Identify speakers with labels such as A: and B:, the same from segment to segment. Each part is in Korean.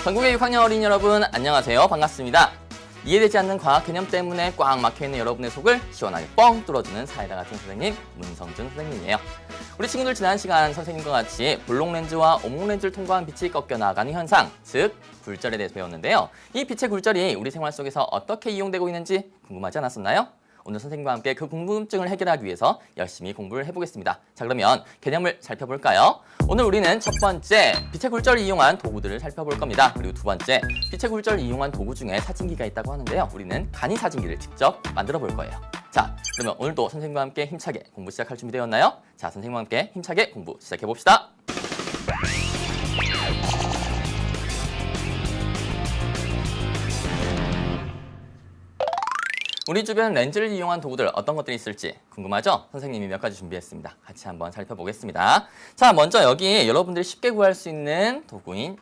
A: 전국의 6학년 어린이 여러분 안녕하세요. 반갑습니다. 이해되지 않는 과학 개념 때문에 꽉 막혀있는 여러분의 속을 시원하게 뻥 뚫어주는 사이다 같은 선생님 문성준 선생님이에요. 우리 친구들 지난 시간 선생님과 같이 볼록 렌즈와 오목 렌즈를 통과한 빛이 꺾여 나가는 현상, 즉 굴절에 대해서 배웠는데요. 이 빛의 굴절이 우리 생활 속에서 어떻게 이용되고 있는지 궁금하지 않았었나요? 오늘 선생님과 함께 그 궁금증을 해결하기 위해서 열심히 공부를 해보겠습니다. 자, 그러면 개념을 살펴볼까요? 오늘 우리는 첫 번째, 빛의 굴절을 이용한 도구들을 살펴볼 겁니다. 그리고 두 번째, 빛의 굴절을 이용한 도구 중에 사진기가 있다고 하는데요. 우리는 간이 사진기를 직접 만들어 볼 거예요. 자, 그러면 오늘도 선생님과 함께 힘차게 공부 시작할 준비 되었나요? 자, 선생님과 함께 힘차게 공부 시작해 봅시다. 우리 주변 렌즈를 이용한 도구들 어떤 것들이 있을지 궁금하죠? 선생님이 몇 가지 준비했습니다. 같이 한번 살펴보겠습니다. 자, 먼저 여기 여러분들이 쉽게 구할 수 있는 도구인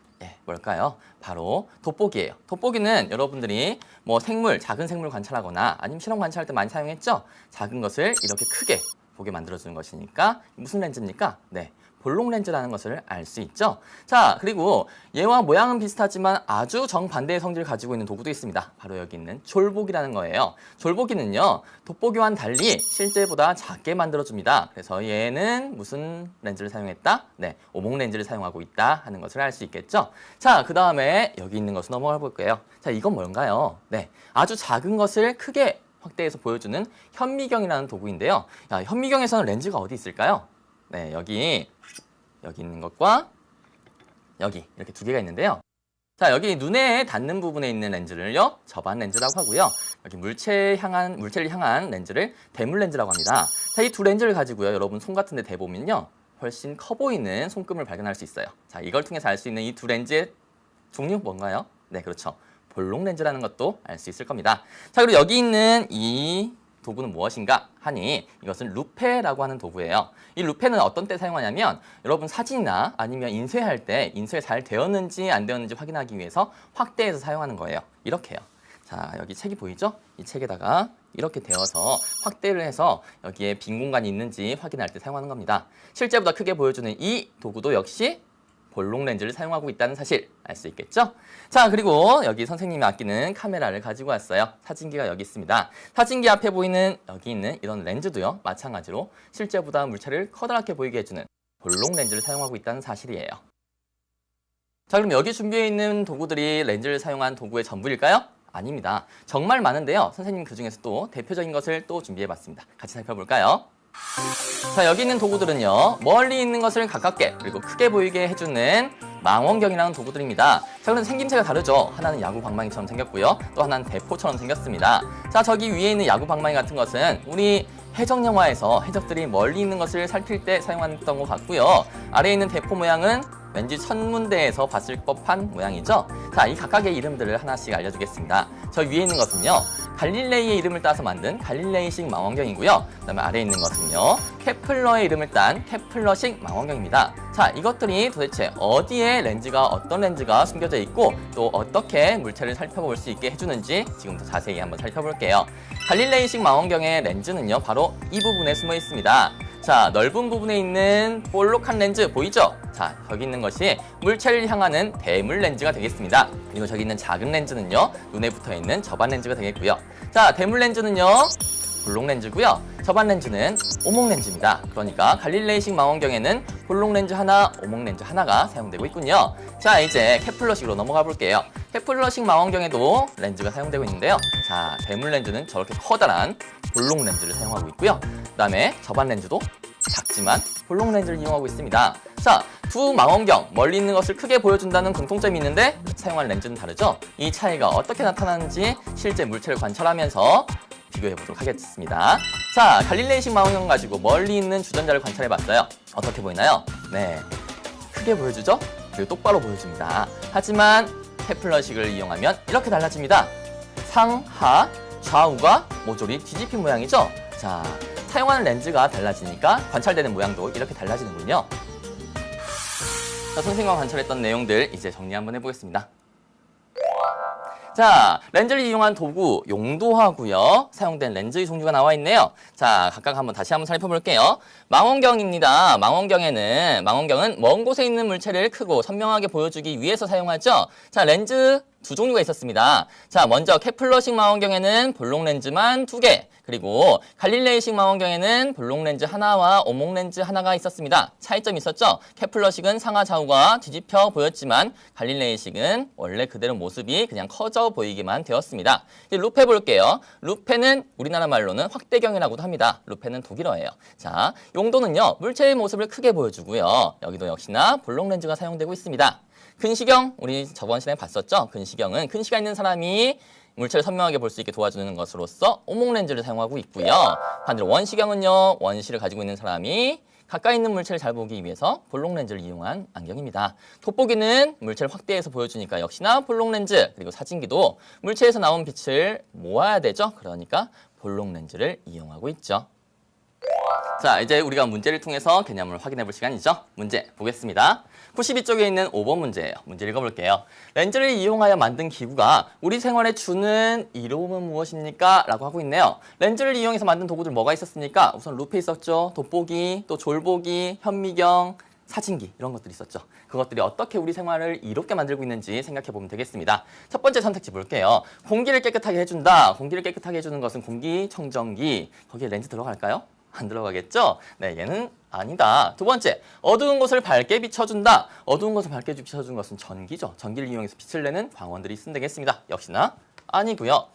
A: 뭘까요? 바로 돋보기예요. 돋보기는 여러분들이 뭐 생물, 작은 생물 관찰하거나 아니면 실험 관찰할 때 많이 사용했죠? 작은 것을 이렇게 크게 보게 만들어주는 것이니까 무슨 렌즈입니까? 네, 볼록 렌즈라는 것을 알 수 있죠. 자, 그리고 얘와 모양은 비슷하지만 아주 정반대의 성질을 가지고 있는 도구도 있습니다. 바로 여기 있는 졸보기라는 거예요. 졸보기는요, 돋보기와는 달리 실제보다 작게 만들어줍니다. 그래서 얘는 무슨 렌즈를 사용했다? 네, 오목 렌즈를 사용하고 있다 하는 것을 알 수 있겠죠. 자, 그 다음에 여기 있는 것을 넘어가 볼게요. 자, 이건 뭔가요? 네, 아주 작은 것을 크게 확대해서 보여주는 현미경이라는 도구인데요. 야, 현미경에서는 렌즈가 어디 있을까요? 네, 여기 있는 것과 여기 이렇게 두 개가 있는데요. 자, 여기 눈에 닿는 부분에 있는 렌즈를요, 접안 렌즈라고 하고요. 여기 물체를 향한 렌즈를 대물 렌즈라고 합니다. 자, 이 두 렌즈를 가지고요, 여러분 손 같은 데 대보면요, 훨씬 커 보이는 손금을 발견할 수 있어요. 자, 이걸 통해서 알 수 있는 이 두 렌즈의 종류 뭔가요? 네, 그렇죠. 볼록 렌즈라는 것도 알 수 있을 겁니다. 자, 그리고 여기 있는 이 도구는 무엇인가 하니 이것은 루페라고 하는 도구예요. 이 루페는 어떤 때 사용하냐면 여러분 사진이나 아니면 인쇄할 때 인쇄 잘 되었는지 안 되었는지 확인하기 위해서 확대해서 사용하는 거예요. 이렇게요. 자, 여기 책이 보이죠? 이 책에다가 이렇게 대어서 확대를 해서 여기에 빈 공간이 있는지 확인할 때 사용하는 겁니다. 실제보다 크게 보여주는 이 도구도 역시 볼록 렌즈를 사용하고 있다는 사실 알 수 있겠죠? 자, 그리고 여기 선생님이 아끼는 카메라를 가지고 왔어요. 사진기가 여기 있습니다. 사진기 앞에 보이는 여기 있는 이런 렌즈도요, 마찬가지로 실제보다 물체를 커다랗게 보이게 해주는 볼록 렌즈를 사용하고 있다는 사실이에요. 자, 그럼 여기 준비해 있는 도구들이 렌즈를 사용한 도구의 전부일까요? 아닙니다. 정말 많은데요. 선생님 그중에서 또 대표적인 것을 또 준비해봤습니다. 같이 살펴볼까요? 자, 여기 있는 도구들은요, 멀리 있는 것을 가깝게 그리고 크게 보이게 해주는 망원경이라는 도구들입니다. 자, 그럼 생김새가 다르죠? 하나는 야구 방망이처럼 생겼고요, 또 하나는 대포처럼 생겼습니다. 자, 저기 위에 있는 야구 방망이 같은 것은 우리 해적 영화에서 해적들이 멀리 있는 것을 살필 때 사용했던 것 같고요, 아래에 있는 대포 모양은 왠지 천문대에서 봤을 법한 모양이죠. 자, 이 각각의 이름들을 하나씩 알려주겠습니다. 저 위에 있는 것은요, 갈릴레이의 이름을 따서 만든 갈릴레이식 망원경이고요. 그 다음에 아래에 있는 것은요, 케플러의 이름을 딴 케플러식 망원경입니다. 자, 이것들이 도대체 어디에 렌즈가 어떤 렌즈가 숨겨져 있고 또 어떻게 물체를 살펴볼 수 있게 해주는지 지금부터 자세히 한번 살펴볼게요. 갈릴레이식 망원경의 렌즈는요, 바로 이 부분에 숨어 있습니다. 자, 넓은 부분에 있는 볼록한 렌즈 보이죠? 자, 저기 있는 것이 물체를 향하는 대물 렌즈가 되겠습니다. 그리고 저기 있는 작은 렌즈는요, 눈에 붙어있는 접안 렌즈가 되겠고요. 자, 대물 렌즈는요, 볼록 렌즈고요. 접안 렌즈는 오목 렌즈입니다. 그러니까 갈릴레이식 망원경에는 볼록 렌즈 하나, 오목 렌즈 하나가 사용되고 있군요. 자, 이제 케플러식으로 넘어가 볼게요. 케플러식 망원경에도 렌즈가 사용되고 있는데요. 자, 대물 렌즈는 저렇게 커다란 볼록 렌즈를 사용하고 있고요. 그 다음에 접안 렌즈도 작지만 볼록 렌즈를 이용하고 있습니다. 자, 두 망원경, 멀리 있는 것을 크게 보여준다는 공통점이 있는데 사용한 렌즈는 다르죠? 이 차이가 어떻게 나타나는지 실제 물체를 관찰하면서 비교해 보도록 하겠습니다. 자, 갈릴레이식 망원경 가지고 멀리 있는 주전자를 관찰해 봤어요. 어떻게 보이나요? 네, 크게 보여주죠? 그리고 똑바로 보여줍니다. 하지만 케플러식을 이용하면 이렇게 달라집니다. 상하, 좌우가 모조리 뒤집힌 모양이죠? 자, 사용하는 렌즈가 달라지니까 관찰되는 모양도 이렇게 달라지는군요. 자, 선생님과 관찰했던 내용들 이제 정리 한번 해보겠습니다. 자, 렌즈를 이용한 도구, 용도하고요. 사용된 렌즈의 종류가 나와 있네요. 자, 각각 다시 한번 살펴볼게요. 망원경입니다. 망원경은 먼 곳에 있는 물체를 크고 선명하게 보여주기 위해서 사용하죠. 자, 렌즈 두 종류가 있었습니다. 자, 먼저 케플러식 망원경에는 볼록 렌즈만 2개, 그리고 갈릴레이식 망원경에는 볼록 렌즈 하나와 오목 렌즈 하나가 있었습니다. 차이점이 있었죠? 케플러식은 상하 좌우가 뒤집혀 보였지만 갈릴레이식은 원래 그대로 모습이 그냥 커져 보이기만 되었습니다. 이제 루페 볼게요. 루페는 우리나라 말로는 확대경이라고도 합니다. 루페는 독일어예요. 자, 용도는요, 물체의 모습을 크게 보여주고요. 여기도 역시나 볼록 렌즈가 사용되고 있습니다. 근시경, 우리 저번 시간에 봤었죠? 근시경은 근시가 있는 사람이 물체를 선명하게 볼 수 있게 도와주는 것으로서 오목 렌즈를 사용하고 있고요. 반대로 원시경은요, 원시를 가지고 있는 사람이 가까이 있는 물체를 잘 보기 위해서 볼록 렌즈를 이용한 안경입니다. 돋보기는 물체를 확대해서 보여주니까 역시나 볼록 렌즈, 그리고 사진기도 물체에서 나온 빛을 모아야 되죠. 그러니까 볼록 렌즈를 이용하고 있죠. 자, 이제 우리가 문제를 통해서 개념을 확인해 볼 시간이죠. 문제 보겠습니다. 92쪽에 있는 5번 문제예요. 문제 읽어볼게요. 렌즈를 이용하여 만든 기구가 우리 생활에 주는 이로움은 무엇입니까? 라고 하고 있네요. 렌즈를 이용해서 만든 도구들 뭐가 있었습니까? 우선 루페 있었죠. 돋보기, 또 졸보기, 현미경, 사진기 이런 것들이 있었죠. 그것들이 어떻게 우리 생활을 이롭게 만들고 있는지 생각해 보면 되겠습니다. 첫 번째 선택지 볼게요. 공기를 깨끗하게 해준다. 공기를 깨끗하게 해주는 것은 공기청정기. 거기에 렌즈 들어갈까요? 안 들어가겠죠? 네, 얘는 아니다. 두 번째, 어두운 곳을 밝게 비춰준다. 어두운 곳을 밝게 비춰주는 것은 전기죠. 전기를 이용해서 빛을 내는 광원들이 있으면 되겠습니다. 역시나 아니고요.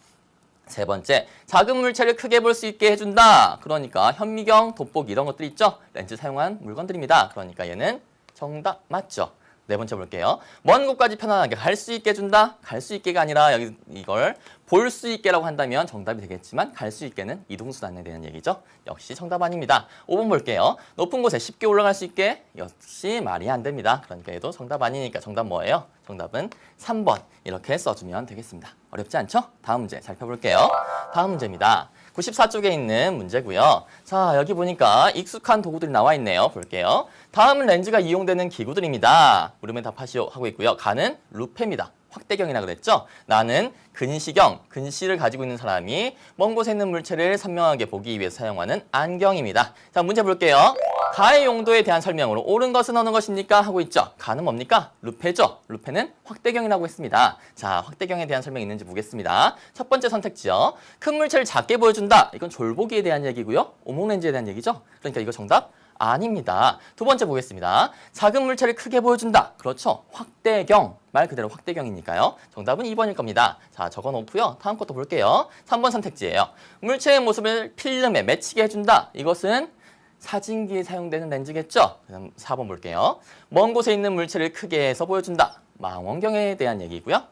A: 세 번째, 작은 물체를 크게 볼 수 있게 해준다. 그러니까 현미경, 돋보기 이런 것들이 있죠. 렌즈 사용한 물건들입니다. 그러니까 얘는 정답 맞죠. 네 번째 볼게요. 먼 곳까지 편안하게 갈 수 있게 해준다. 갈 수 있게가 아니라 여기 이걸 볼 수 있게라고 한다면 정답이 되겠지만 갈 수 있게는 이동수단에 대한 얘기죠. 역시 정답 아닙니다. 5번 볼게요. 높은 곳에 쉽게 올라갈 수 있게 역시 말이 안 됩니다. 그러니까 얘도 정답 아니니까 정답 뭐예요? 정답은 3번 이렇게 써주면 되겠습니다. 어렵지 않죠? 다음 문제 살펴볼게요. 다음 문제입니다. 94쪽에 있는 문제고요. 자, 여기 보니까 익숙한 도구들이 나와 있네요. 볼게요. 다음은 렌즈가 이용되는 기구들입니다. 물음에 답하시오 하고 있고요. 가는 루페입니다. 확대경이라 그랬죠? 나는 근시경, 근시를 가지고 있는 사람이 먼 곳에 있는 물체를 선명하게 보기 위해 사용하는 안경입니다. 자, 문제 볼게요. 가의 용도에 대한 설명으로 옳은 것은 어느 것입니까? 하고 있죠. 가는 뭡니까? 루페죠. 루페는 확대경이라고 했습니다. 자, 확대경에 대한 설명이 있는지 보겠습니다. 첫 번째 선택지요. 큰 물체를 작게 보여준다. 이건 졸보기에 대한 얘기고요. 오목 렌즈에 대한 얘기죠. 그러니까 이거 정답 아닙니다. 두 번째 보겠습니다. 작은 물체를 크게 보여준다. 그렇죠. 확대경. 말 그대로 확대경이니까요. 정답은 2번일 겁니다. 자, 적어놓고요. 다음 것도 볼게요. 3번 선택지예요. 물체의 모습을 필름에 맺히게 해준다. 이것은 사진기에 사용되는 렌즈겠죠? 그럼 4번 볼게요. 먼 곳에 있는 물체를 크게 해서 보여준다. 망원경에 대한 얘기고요.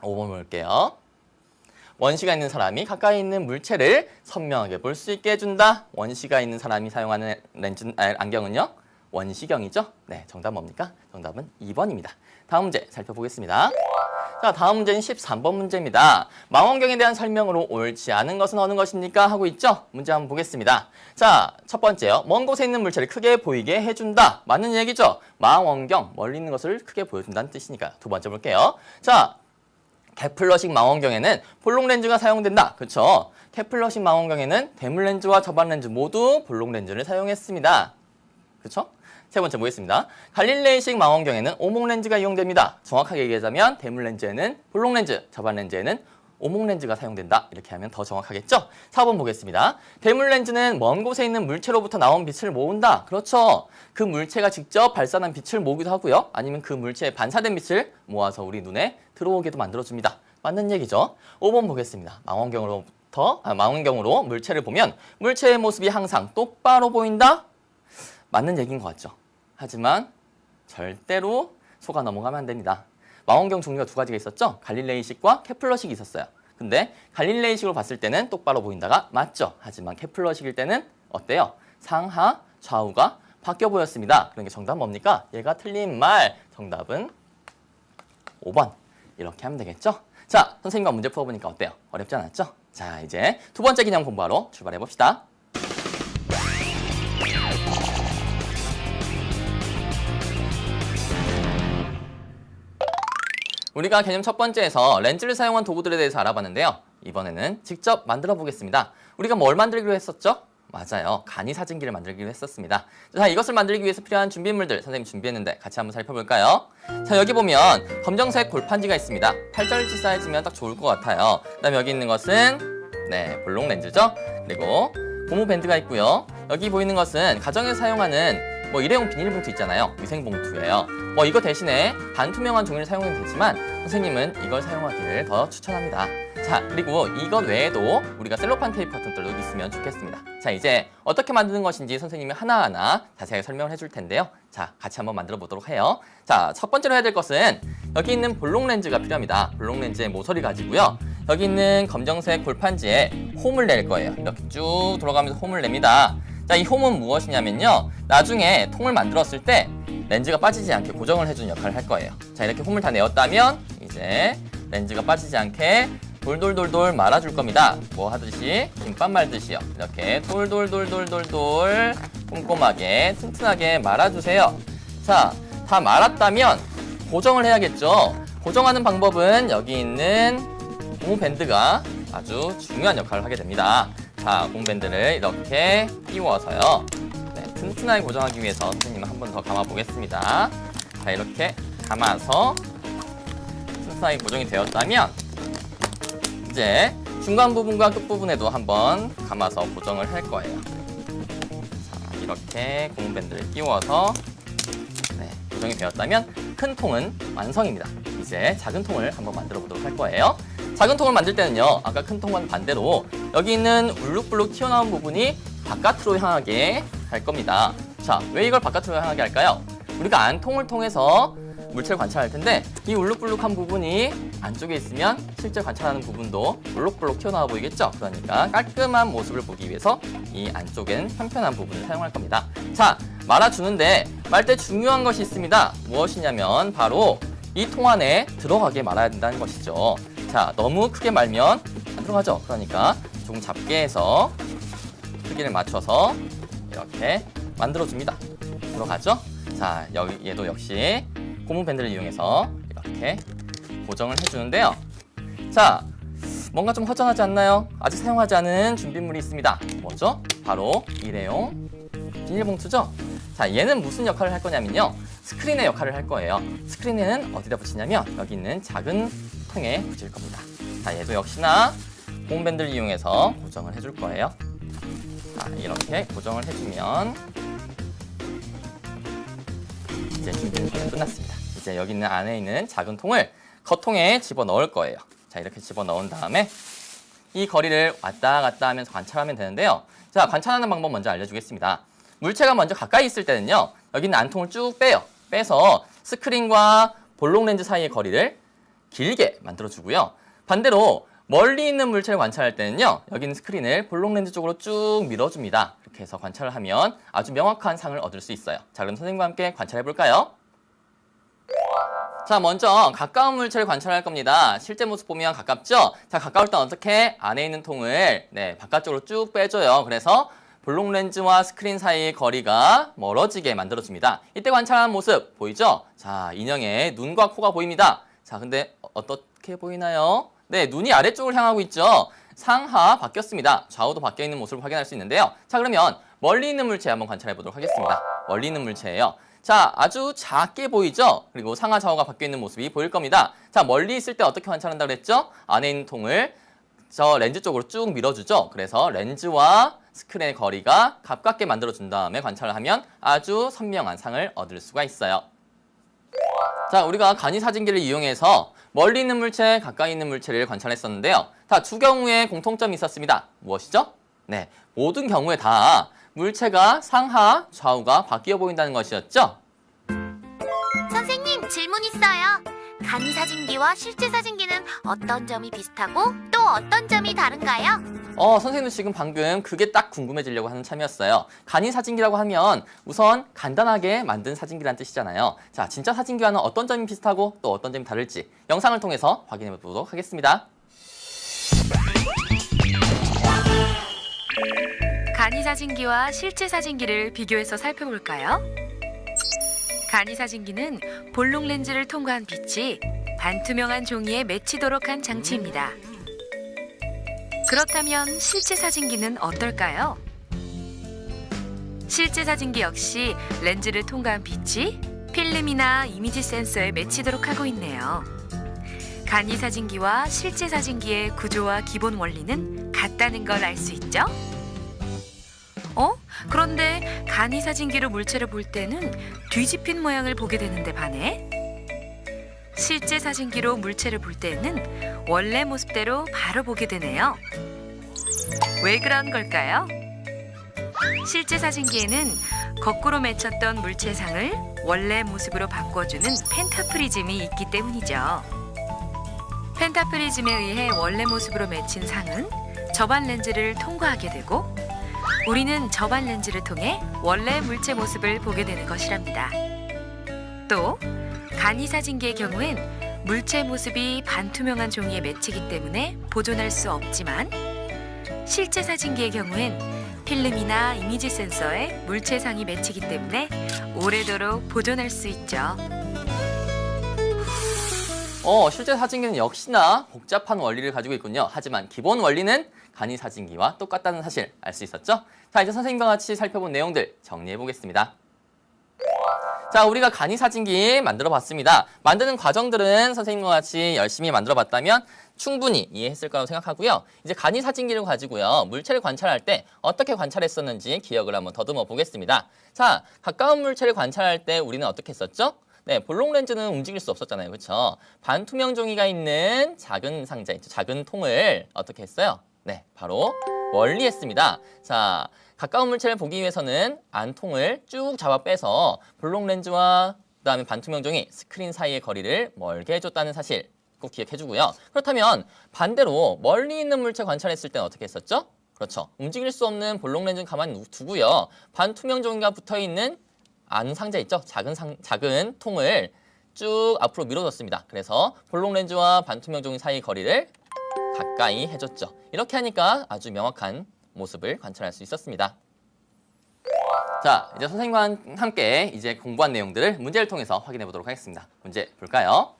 A: 5번 볼게요. 원시가 있는 사람이 가까이 있는 물체를 선명하게 볼 수 있게 해준다. 원시가 있는 사람이 사용하는 안경은요? 원시경이죠? 네, 정답 뭡니까? 정답은 2번입니다. 다음 문제 살펴보겠습니다. 자, 다음 문제는 13번 문제입니다. 망원경에 대한 설명으로 옳지 않은 것은 어느 것입니까? 하고 있죠? 문제 한번 보겠습니다. 자, 첫 번째요. 먼 곳에 있는 물체를 크게 보이게 해준다. 맞는 얘기죠? 망원경, 멀리 있는 것을 크게 보여준다는 뜻이니까요. 두 번째 볼게요. 자, 케플러식 망원경에는 볼록 렌즈가 사용된다. 그렇죠? 케플러식 망원경에는 대물 렌즈와 저반 렌즈 모두 볼록 렌즈를 사용했습니다. 그렇죠? 세 번째 보겠습니다. 갈릴레이식 망원경에는 오목 렌즈가 이용됩니다. 정확하게 얘기하자면 대물 렌즈에는 볼록 렌즈, 저반 렌즈에는 오목 렌즈가 사용된다. 이렇게 하면 더 정확하겠죠? 4번 보겠습니다. 대물 렌즈는 먼 곳에 있는 물체로부터 나온 빛을 모은다. 그렇죠. 그 물체가 직접 발산한 빛을 모으기도 하고요. 아니면 그 물체에 반사된 빛을 모아서 우리 눈에 들어오게도 만들어줍니다. 맞는 얘기죠? 5번 보겠습니다. 망원경으로 물체를 보면 물체의 모습이 항상 똑바로 보인다? 맞는 얘기인 것 같죠? 하지만 절대로 속아 넘어가면 안 됩니다. 망원경 종류가 두 가지가 있었죠? 갈릴레이식과 케플러식이 있었어요. 근데 갈릴레이식으로 봤을 때는 똑바로 보인다가 맞죠? 하지만 케플러식일 때는 어때요? 상하, 좌우가 바뀌어 보였습니다. 그러니까 정답 뭡니까? 얘가 틀린 말. 정답은 5번. 이렇게 하면 되겠죠? 자, 선생님과 문제 풀어보니까 어때요? 어렵지 않았죠? 자, 이제 두 번째 기능 공부하러 출발해 봅시다. 우리가 개념 첫 번째에서 렌즈를 사용한 도구들에 대해서 알아봤는데요. 이번에는 직접 만들어 보겠습니다. 우리가 뭘 만들기로 했었죠? 맞아요. 간이 사진기를 만들기로 했었습니다. 자, 이것을 만들기 위해서 필요한 준비물들 선생님이 준비했는데 같이 한번 살펴볼까요? 자, 여기 보면 검정색 골판지가 있습니다. 8절지 사이즈면 딱 좋을 것 같아요. 그다음에 여기 있는 것은 볼록 렌즈죠. 그리고 고무 밴드가 있고요. 여기 보이는 것은 가정에서 사용하는 일회용 비닐봉투 있잖아요. 위생봉투예요. 이거 대신에 반투명한 종이를 사용해도 되지만 선생님은 이걸 사용하기를 더 추천합니다. 자, 그리고 이것 외에도 우리가 셀로판 테이프 같은 것들도 있으면 좋겠습니다. 자, 이제 어떻게 만드는 것인지 선생님이 하나하나 자세하게 설명을 해줄 텐데요. 자, 같이 한번 만들어 보도록 해요. 자, 첫 번째로 해야 될 것은 여기 있는 볼록 렌즈가 필요합니다. 볼록 렌즈의 모서리 가지고요. 여기 있는 검정색 골판지에 홈을 낼 거예요. 이렇게 쭉 돌아가면서 홈을 냅니다. 자, 이 홈은 무엇이냐면요. 나중에 통을 만들었을 때 렌즈가 빠지지 않게 고정을 해주는 역할을 할 거예요. 자, 이렇게 홈을 다 내었다면 이제 렌즈가 빠지지 않게 돌돌돌돌 말아줄 겁니다. 뭐 하듯이 김밥 말듯이요. 이렇게 돌돌돌돌돌돌 꼼꼼하게 튼튼하게 말아주세요. 자, 다 말았다면 고정을 해야겠죠. 고정하는 방법은 여기 있는 고무 밴드가 아주 중요한 역할을 하게 됩니다. 자, 고무 밴드를 이렇게 끼워서요. 튼튼하게 고정하기 위해서 선생님은 한 번 더 감아 보겠습니다. 자, 이렇게 감아서 튼튼하게 고정이 되었다면 이제 중간 부분과 끝 부분에도 한번 감아서 고정을 할 거예요. 자, 이렇게 고무 밴드를 끼워서 고정이 되었다면 큰 통은 완성입니다. 이제 작은 통을 한번 만들어 보도록 할 거예요. 작은 통을 만들 때는요, 아까 큰 통과는 반대로 여기 있는 울룩불룩 튀어나온 부분이 바깥으로 향하게 할 겁니다. 자, 왜 이걸 바깥으로 향하게 할까요? 우리가 안통을 통해서 물체를 관찰할 텐데 이 울룩불룩한 부분이 안쪽에 있으면 실제 관찰하는 부분도 울룩불룩 튀어나와 보이겠죠? 그러니까 깔끔한 모습을 보기 위해서 이 안쪽엔 편편한 부분을 사용할 겁니다. 자, 말아주는데 말 때 중요한 것이 있습니다. 무엇이냐면 바로 이 통 안에 들어가게 말아야 된다는 것이죠. 자, 너무 크게 말면 안 들어가죠? 그러니까 조금 작게 해서 크기를 맞춰서 이렇게 만들어줍니다. 들어가죠? 자, 얘도 역시 고무 밴드를 이용해서 이렇게 고정을 해주는데요. 자, 뭔가 좀 허전하지 않나요? 아직 사용하지 않은 준비물이 있습니다. 뭐죠? 바로 일회용 비닐봉투죠? 자, 얘는 무슨 역할을 할 거냐면요. 스크린의 역할을 할 거예요. 스크린에는 어디다 붙이냐면 여기 있는 작은 통에 붙일 겁니다. 자, 얘도 역시나 고무 밴드를 이용해서 고정을 해줄 거예요. 자, 이렇게 고정을 해주면 이제 준비는 끝났습니다. 이제 여기 있는 안에 있는 작은 통을 겉통에 집어넣을 거예요. 자, 이렇게 집어넣은 다음에 이 거리를 왔다 갔다 하면서 관찰하면 되는데요. 자, 관찰하는 방법 먼저 알려주겠습니다. 물체가 먼저 가까이 있을 때는요. 여기 있는 안통을 쭉 빼요. 빼서 스크린과 볼록 렌즈 사이의 거리를 길게 만들어주고요. 반대로 멀리 있는 물체를 관찰할 때는요. 여기 있는 스크린을 볼록 렌즈 쪽으로 쭉 밀어줍니다. 이렇게 해서 관찰을 하면 아주 명확한 상을 얻을 수 있어요. 자, 그럼 선생님과 함께 관찰해 볼까요? 자, 먼저 가까운 물체를 관찰할 겁니다. 실제 모습 보면 가깝죠? 자, 가까울 땐 어떻게? 안에 있는 통을 바깥쪽으로 쭉 빼줘요. 그래서 볼록 렌즈와 스크린 사이의 거리가 멀어지게 만들어줍니다. 이때 관찰하는 모습 보이죠? 자, 인형의 눈과 코가 보입니다. 자, 근데 어떻게 보이나요? 네, 눈이 아래쪽을 향하고 있죠? 상하 바뀌었습니다. 좌우도 바뀌어 있는 모습을 확인할 수 있는데요. 자, 그러면 멀리 있는 물체 한번 관찰해 보도록 하겠습니다. 멀리 있는 물체예요. 자, 아주 작게 보이죠? 그리고 상하 좌우가 바뀌어 있는 모습이 보일 겁니다. 자, 멀리 있을 때 어떻게 관찰한다고 그랬죠? 안에 있는 통을 저 렌즈 쪽으로 쭉 밀어주죠. 그래서 렌즈와 스크린의 거리가 가깝게 만들어준 다음에 관찰을 하면 아주 선명한 상을 얻을 수가 있어요. 자, 우리가 간이 사진기를 이용해서 멀리 있는 물체, 가까이 있는 물체를 관찰했었는데요. 자, 두 경우에 공통점이 있었습니다. 무엇이죠? 네, 모든 경우에 다 물체가 상하, 좌우가 바뀌어 보인다는 것이었죠?
B: 선생님, 질문 있어요. 간이 사진기와 실제 사진기는 어떤 점이 비슷하고 또 어떤 점이 다른가요?
A: 선생님도 지금 방금 그게 딱 궁금해지려고 하는 참이었어요. 간이 사진기라고 하면 우선 간단하게 만든 사진기란 뜻이잖아요. 자, 진짜 사진기와는 어떤 점이 비슷하고 또 어떤 점이 다를지 영상을 통해서 확인해 보도록 하겠습니다.
C: 간이 사진기와 실제 사진기를 비교해서 살펴볼까요? 간이 사진기는 볼록 렌즈를 통과한 빛이 반투명한 종이에 맺히도록 한 장치입니다. 그렇다면 실제 사진기는 어떨까요? 실제 사진기 역시 렌즈를 통과한 빛이 필름이나 이미지 센서에 맺히도록 하고 있네요. 간이 사진기와 실제 사진기의 구조와 기본 원리는 같다는 걸 알 수 있죠? 그런데 간이 사진기로 물체를 볼 때는 뒤집힌 모양을 보게 되는데 반해 실제 사진기로 물체를 볼 때는 원래 모습대로 바로 보게 되네요. 왜 그런 걸까요? 실제 사진기에는 거꾸로 맺혔던 물체상을 원래 모습으로 바꿔주는 펜타프리즘이 있기 때문이죠. 펜타프리즘에 의해 원래 모습으로 맺힌 상은 접안 렌즈를 통과하게 되고 우리는 접안 렌즈를 통해 원래 물체 모습을 보게 되는 것이랍니다. 또 간이 사진기의 경우엔 물체 모습이 반투명한 종이에 맺히기 때문에 보존할 수 없지만 실제 사진기의 경우엔 필름이나 이미지 센서에 물체상이 맺히기 때문에 오래도록 보존할 수 있죠.
A: 실제 사진기는 역시나 복잡한 원리를 가지고 있군요. 하지만 기본 원리는 간이 사진기와 똑같다는 사실 알 수 있었죠? 자, 이제 선생님과 같이 살펴본 내용들 정리해 보겠습니다. 자, 우리가 간이 사진기 만들어 봤습니다. 만드는 과정들은 선생님과 같이 열심히 만들어 봤다면 충분히 이해했을 거라고 생각하고요. 이제 간이 사진기를 가지고요. 물체를 관찰할 때 어떻게 관찰했었는지 기억을 한번 더듬어 보겠습니다. 자, 가까운 물체를 관찰할 때 우리는 어떻게 했었죠? 네, 볼록 렌즈는 움직일 수 없었잖아요. 그렇죠? 반투명 종이가 있는 작은 상자 있죠. 작은 통을 어떻게 했어요? 네, 바로 원리했습니다. 자, 가까운 물체를 보기 위해서는 안통을 쭉 잡아 빼서 볼록 렌즈와 그다음에 반투명 종이 스크린 사이의 거리를 멀게 해줬다는 사실 꼭 기억해주고요. 그렇다면 반대로 멀리 있는 물체 관찰했을 때는 어떻게 했었죠? 그렇죠. 움직일 수 없는 볼록 렌즈는 가만히 두고요. 반투명 종이가 붙어있는 안 상자 있죠? 작은 통을 쭉 앞으로 밀어줬습니다. 그래서 볼록 렌즈와 반투명 종이 사이 거리를 가까이 해줬죠. 이렇게 하니까 아주 명확한 모습을 관찰할 수 있었습니다. 자, 이제 선생님과 함께 이제 공부한 내용들을 문제를 통해서 확인해 보도록 하겠습니다. 문제 볼까요?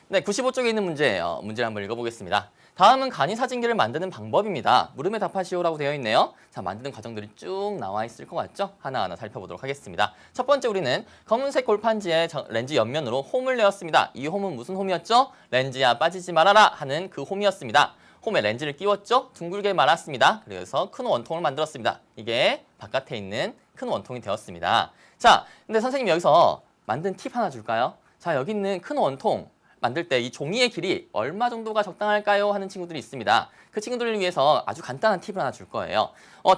A: 네, 95쪽에 있는 문제예요. 문제를 한번 읽어보겠습니다. 다음은 간이 사진기를 만드는 방법입니다. 물음에 답하시오라고 되어 있네요. 자, 만드는 과정들이 쭉 나와 있을 것 같죠? 하나하나 살펴보도록 하겠습니다. 첫 번째 우리는 검은색 골판지에 렌즈 옆면으로 홈을 내었습니다. 이 홈은 무슨 홈이었죠? 렌즈야 빠지지 말아라 하는 그 홈이었습니다. 홈에 렌즈를 끼웠죠? 둥글게 말았습니다. 그래서 큰 원통을 만들었습니다. 이게 바깥에 있는 큰 원통이 되었습니다. 자, 근데 선생님 여기서 만든 팁 하나 줄까요? 자, 여기 있는 큰 원통 만들 때 이 종이의 길이 얼마 정도가 적당할까요? 하는 친구들이 있습니다. 그 친구들을 위해서 아주 간단한 팁을 하나 줄 거예요.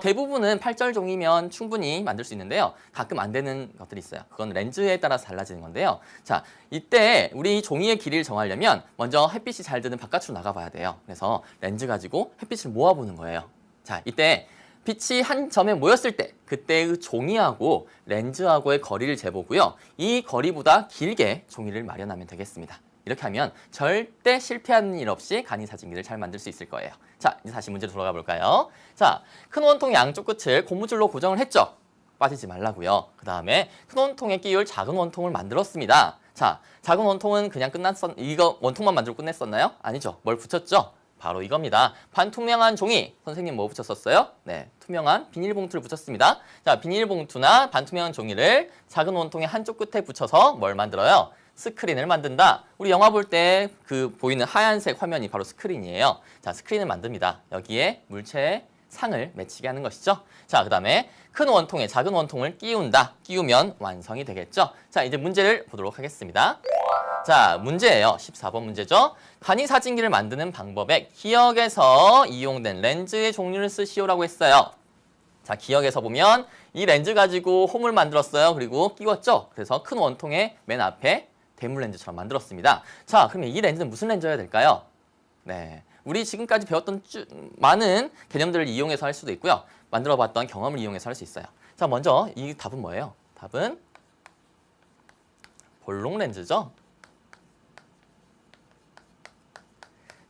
A: 대부분은 8절 종이면 충분히 만들 수 있는데요. 가끔 안 되는 것들이 있어요. 그건 렌즈에 따라서 달라지는 건데요. 자, 이때 우리 종이의 길이를 정하려면 먼저 햇빛이 잘 드는 바깥으로 나가봐야 돼요. 그래서 렌즈 가지고 햇빛을 모아보는 거예요. 자, 이때 빛이 한 점에 모였을 때 그때의 종이하고 렌즈하고의 거리를 재보고요. 이 거리보다 길게 종이를 마련하면 되겠습니다. 이렇게 하면 절대 실패하는 일 없이 간이 사진기를 잘 만들 수 있을 거예요. 자, 이제 다시 문제로 돌아가 볼까요? 자, 큰 원통 양쪽 끝을 고무줄로 고정을 했죠? 빠지지 말라고요. 그 다음에 큰 원통에 끼울 작은 원통을 만들었습니다. 자, 작은 원통은 그냥 이거 원통만 만들고 끝냈었나요? 아니죠. 뭘 붙였죠? 바로 이겁니다. 반투명한 종이. 선생님 뭐 붙였었어요? 네, 투명한 비닐봉투를 붙였습니다. 자, 비닐봉투나 반투명한 종이를 작은 원통의 한쪽 끝에 붙여서 뭘 만들어요? 스크린을 만든다. 우리 영화 볼 때 그 보이는 하얀색 화면이 바로 스크린이에요. 자, 스크린을 만듭니다. 여기에 물체의 상을 맺히게 하는 것이죠. 자, 그 다음에 큰 원통에 작은 원통을 끼운다. 끼우면 완성이 되겠죠. 자, 이제 문제를 보도록 하겠습니다. 자, 문제예요. 14번 문제죠. 간이 사진기를 만드는 방법에 기역에서 이용된 렌즈의 종류를 쓰시오라고 했어요. 자, 기역에서 보면 이 렌즈 가지고 홈을 만들었어요. 그리고 끼웠죠. 그래서 큰 원통의 맨 앞에 대물 렌즈처럼 만들었습니다. 자, 그러면 이 렌즈는 무슨 렌즈여야 될까요? 네, 우리 지금까지 배웠던 많은 개념들을 이용해서 할 수도 있고요. 만들어봤던 경험을 이용해서 할 수 있어요. 자, 먼저 이 답은 뭐예요? 답은 볼록 렌즈죠.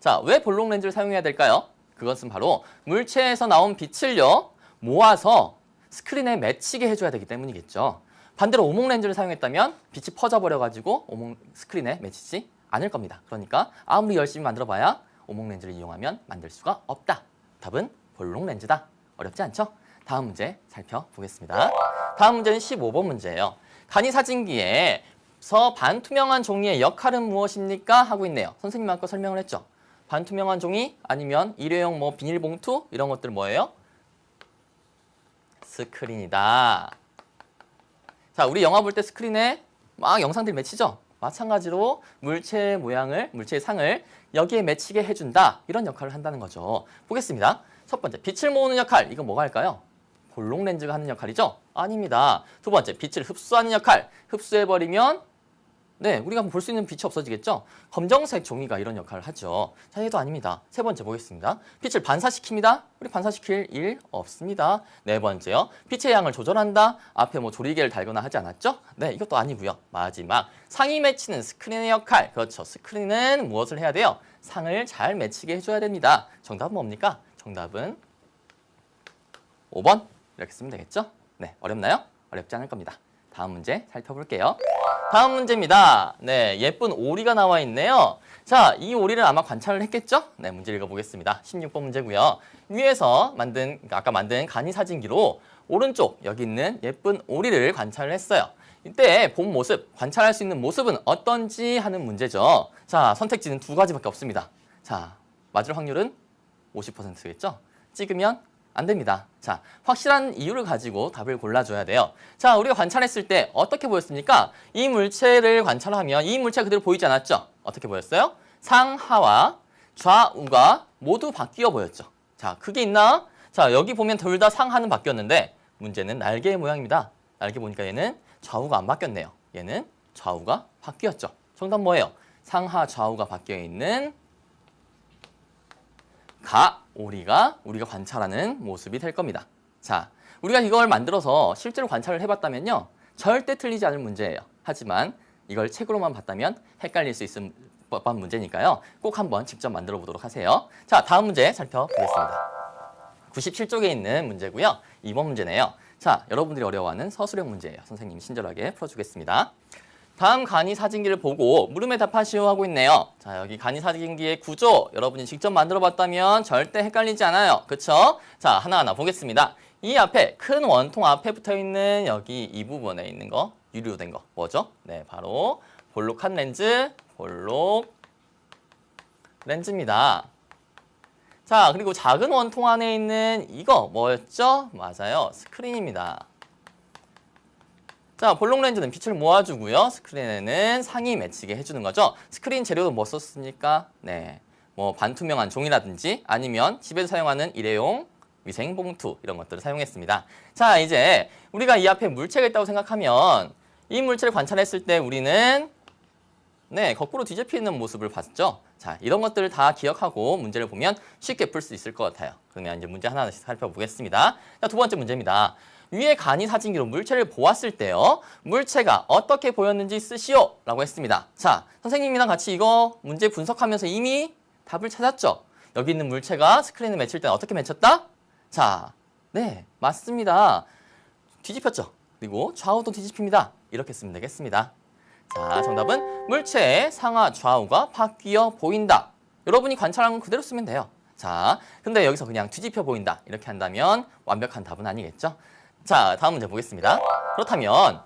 A: 자, 왜 볼록 렌즈를 사용해야 될까요? 그것은 바로 물체에서 나온 빛을요, 모아서 스크린에 맺히게 해줘야 되기 때문이겠죠. 반대로 오목 렌즈를 사용했다면 빛이 퍼져버려가지고 오목 스크린에 맺히지 않을 겁니다. 그러니까 아무리 열심히 만들어봐야 오목 렌즈를 이용하면 만들 수가 없다. 답은 볼록 렌즈다. 어렵지 않죠? 다음 문제 살펴보겠습니다. 다음 문제는 15번 문제예요. 간이 사진기에서 반투명한 종이의 역할은 무엇입니까? 하고 있네요. 선생님 아까 설명을 했죠. 반투명한 종이 아니면 일회용 뭐 비닐봉투 이런 것들 뭐예요? 스크린이다. 자, 우리 영화 볼 때 스크린에 막 영상들 맺히죠? 마찬가지로 물체의 모양을, 물체의 상을 여기에 맺히게 해준다. 이런 역할을 한다는 거죠. 보겠습니다. 첫 번째, 빛을 모으는 역할. 이건 뭐가 할까요? 볼록 렌즈가 하는 역할이죠? 아닙니다. 두 번째, 빛을 흡수하는 역할. 흡수해버리면 네, 우리가 볼 수 있는 빛이 없어지겠죠? 검정색 종이가 이런 역할을 하죠. 자, 얘도 아닙니다. 세 번째 보겠습니다. 빛을 반사시킵니다. 우리 반사시킬 일 없습니다. 네 번째요. 빛의 양을 조절한다. 앞에 뭐 조리개를 달거나 하지 않았죠? 네, 이것도 아니고요. 마지막, 상이 맺히는 스크린의 역할. 그렇죠. 스크린은 무엇을 해야 돼요? 상을 잘 맺히게 해줘야 됩니다. 정답은 뭡니까? 정답은 5번. 이렇게 쓰면 되겠죠? 네, 어렵나요? 어렵지 않을 겁니다. 다음 문제 살펴볼게요. 다음 문제입니다. 네, 예쁜 오리가 나와 있네요. 자, 이 오리를 아마 관찰을 했겠죠? 네, 문제 읽어보겠습니다. 16번 문제고요. 위에서 아까 만든 간이 사진기로 오른쪽 여기 있는 예쁜 오리를 관찰을 했어요. 이때 본 모습, 관찰할 수 있는 모습은 어떤지 하는 문제죠. 자, 선택지는 두 가지밖에 없습니다. 자, 맞을 확률은 50%겠죠? 찍으면 안 됩니다. 자, 확실한 이유를 가지고 답을 골라줘야 돼요. 자, 우리가 관찰했을 때 어떻게 보였습니까? 이 물체를 관찰하면 이 물체가 그대로 보이지 않았죠? 어떻게 보였어요? 상하와 좌우가 모두 바뀌어 보였죠. 자, 그게 있나? 자, 여기 보면 둘 다 상하는 바뀌었는데 문제는 날개의 모양입니다. 날개 보니까 얘는 좌우가 안 바뀌었네요. 얘는 좌우가 바뀌었죠. 정답 뭐예요? 상하 좌우가 바뀌어 있는 오리가 우리가 관찰하는 모습이 될 겁니다. 자, 우리가 이걸 만들어서 실제로 관찰을 해봤다면요. 절대 틀리지 않을 문제예요. 하지만 이걸 책으로만 봤다면 헷갈릴 수 있을 법한 문제니까요. 꼭 한번 직접 만들어 보도록 하세요. 자, 다음 문제 살펴보겠습니다. 97쪽에 있는 문제고요. 2번 문제네요. 자, 여러분들이 어려워하는 서술형 문제예요. 선생님이 친절하게 풀어주겠습니다. 다음 간이 사진기를 보고 물음에 답하시오 하고 있네요. 자, 여기 간이 사진기의 구조 여러분이 직접 만들어 봤다면 절대 헷갈리지 않아요. 그쵸? 자, 하나하나 보겠습니다. 이 앞에 큰 원통 앞에 붙어 있는 여기 이 부분에 있는 거 유리로 거 뭐죠? 네, 바로 볼록한 렌즈, 볼록 렌즈입니다. 자, 그리고 작은 원통 안에 있는 이거 뭐였죠? 맞아요. 스크린입니다. 자, 볼록 렌즈는 빛을 모아주고요. 스크린에는 상이 맺히게 해주는 거죠. 스크린 재료도 뭐 썼습니까? 네, 뭐 반투명한 종이라든지 아니면 집에서 사용하는 일회용 위생 봉투 이런 것들을 사용했습니다. 자, 이제 우리가 이 앞에 물체가 있다고 생각하면 이 물체를 관찰했을 때 우리는 네, 거꾸로 뒤집혀 있는 모습을 봤죠. 자, 이런 것들을 다 기억하고 문제를 보면 쉽게 풀 수 있을 것 같아요. 그러면 이제 문제 하나씩 살펴보겠습니다. 자, 두 번째 문제입니다. 위에 간이 사진기로 물체를 보았을 때요. 물체가 어떻게 보였는지 쓰시오 라고 했습니다. 자, 선생님이랑 같이 이거 문제 분석하면서 이미 답을 찾았죠. 여기 있는 물체가 스크린에 맺힐 때는 어떻게 맺혔다? 자, 네, 맞습니다. 뒤집혔죠. 그리고 좌우도 뒤집힙니다. 이렇게 쓰면 되겠습니다. 자, 정답은 물체의 상하 좌우가 바뀌어 보인다. 여러분이 관찰한 건 그대로 쓰면 돼요. 자, 근데 여기서 그냥 뒤집혀 보인다. 이렇게 한다면 완벽한 답은 아니겠죠? 자, 다음 문제 보겠습니다. 그렇다면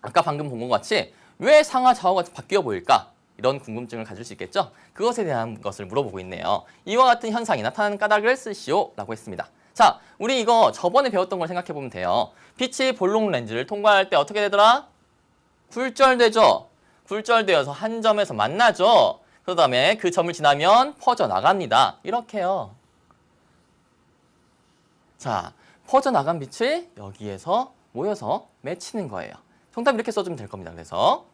A: 아까 방금 본 것 같이 왜 상하 좌우가 바뀌어 보일까? 이런 궁금증을 가질 수 있겠죠? 그것에 대한 것을 물어보고 있네요. 이와 같은 현상이 나타나는 까닭을 쓰시오 라고 했습니다. 자, 우리 이거 저번에 배웠던 걸 생각해 보면 돼요. 빛이 볼록 렌즈를 통과할 때 어떻게 되더라? 굴절되죠? 굴절되어서 한 점에서 만나죠? 그 다음에 그 점을 지나면 퍼져나갑니다. 이렇게요. 자, 퍼져나간 빛이 여기에서 모여서 맺히는 거예요. 정답 이렇게 써주면 될 겁니다. 그래서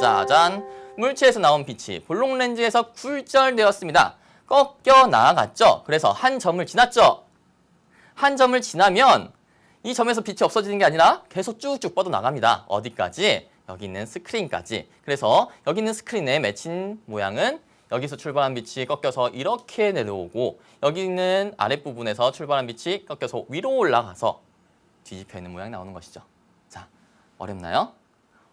A: 짜잔! 물체에서 나온 빛이 볼록 렌즈에서 굴절되었습니다. 꺾여 나아갔죠? 그래서 한 점을 지났죠? 한 점을 지나면 이 점에서 빛이 없어지는 게 아니라 계속 쭉쭉 뻗어나갑니다. 어디까지? 여기 있는 스크린까지. 그래서 여기 있는 스크린에 맺힌 모양은 여기서 출발한 빛이 꺾여서 이렇게 내려오고 여기 있는 아랫부분에서 출발한 빛이 꺾여서 위로 올라가서 뒤집혀 있는 모양이 나오는 것이죠. 자, 어렵나요?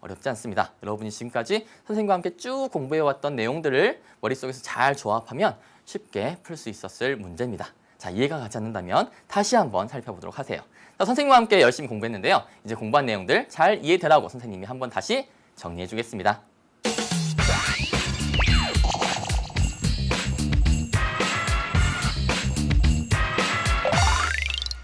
A: 어렵지 않습니다. 여러분이 지금까지 선생님과 함께 쭉 공부해왔던 내용들을 머릿속에서 잘 조합하면 쉽게 풀 수 있었을 문제입니다. 자, 이해가 가지 않는다면 다시 한번 살펴보도록 하세요. 자, 선생님과 함께 열심히 공부했는데요. 이제 공부한 내용들 잘 이해되라고 선생님이 한번 다시 정리해 주겠습니다.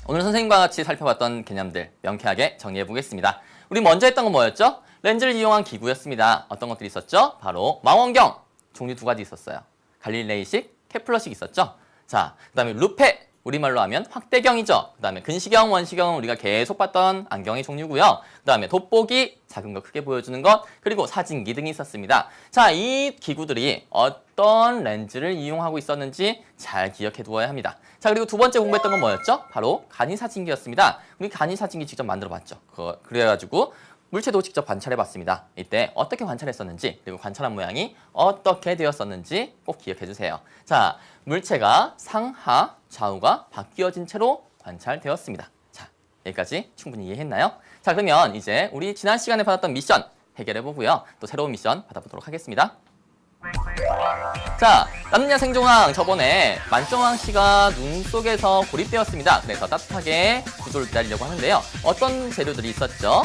A: 오늘 선생님과 같이 살펴봤던 개념들 명쾌하게 정리해 보겠습니다. 우리 먼저 했던 건 뭐였죠? 렌즈를 이용한 기구였습니다. 어떤 것들이 있었죠? 바로 망원경 종류 두 가지 있었어요. 갈릴레이식, 케플러식 있었죠. 자, 그다음에 루페, 우리말로 하면 확대경이죠. 그다음에 근시경, 원시경은 우리가 계속 봤던 안경의 종류고요. 그다음에 돋보기, 작은 거 크게 보여주는 것, 그리고 사진기 등이 있었습니다. 자, 이 기구들이 어떤 렌즈를 이용하고 있었는지 잘 기억해 두어야 합니다. 자, 그리고 두 번째 공부했던 건 뭐였죠? 바로 간이사진기였습니다. 우리 간이사진기 직접 만들어 봤죠. 그래가지고 물체도 직접 관찰해 봤습니다. 이때 어떻게 관찰했었는지, 그리고 관찰한 모양이 어떻게 되었었는지 꼭 기억해 주세요. 자, 물체가 상하, 좌우가 바뀌어진 채로 관찰되었습니다. 자, 여기까지 충분히 이해했나요? 자, 그러면 이제 우리 지난 시간에 받았던 미션 해결해 보고요. 또 새로운 미션 받아보도록 하겠습니다. 자, 남녀 생존왕 저번에 만정왕 씨가 눈 속에서 고립되었습니다. 그래서 따뜻하게 구조를 기다리려고 하는데요. 어떤 재료들이 있었죠?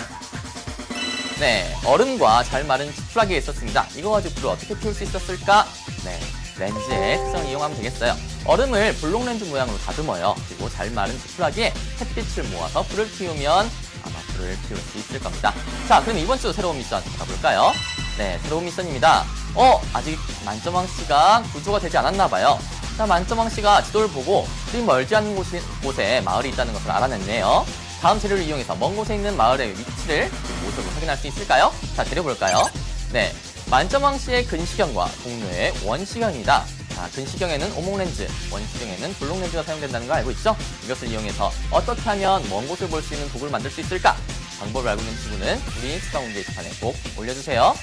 A: 네, 얼음과 잘 마른 지푸라기가 있었습니다. 이거 가지고 불을 어떻게 피울 수 있었을까? 네, 렌즈의 특성을 이용하면 되겠어요. 얼음을 블록 렌즈 모양으로 다듬어요. 그리고 잘 마른 지푸라기에 햇빛을 모아서 불을 피우면 아마 불을 피울 수 있을 겁니다. 자, 그럼 이번 주 새로운 미션 가볼까요? 네, 새로운 미션입니다. 아직 만점왕 씨가 구조가 되지 않았나 봐요. 자, 만점왕 씨가 지도를 보고 그리 멀지 않은 곳에 마을이 있다는 것을 알아냈네요. 다음 재료를 이용해서 먼 곳에 있는 마을의 위치를 모습으로 확인할 수 있을까요? 자, 재료 볼까요? 네, 만점왕 씨의 근시경과 동료의 원시경입니다. 자, 근시경에는 오목렌즈, 원시경에는 블록렌즈가 사용된다는 거 알고 있죠? 이것을 이용해서 어떻게 하면 먼 곳을 볼 수 있는 도구를 만들 수 있을까? 방법을 알고 있는 친구는 우리 수강공부 게시판에 꼭 올려주세요.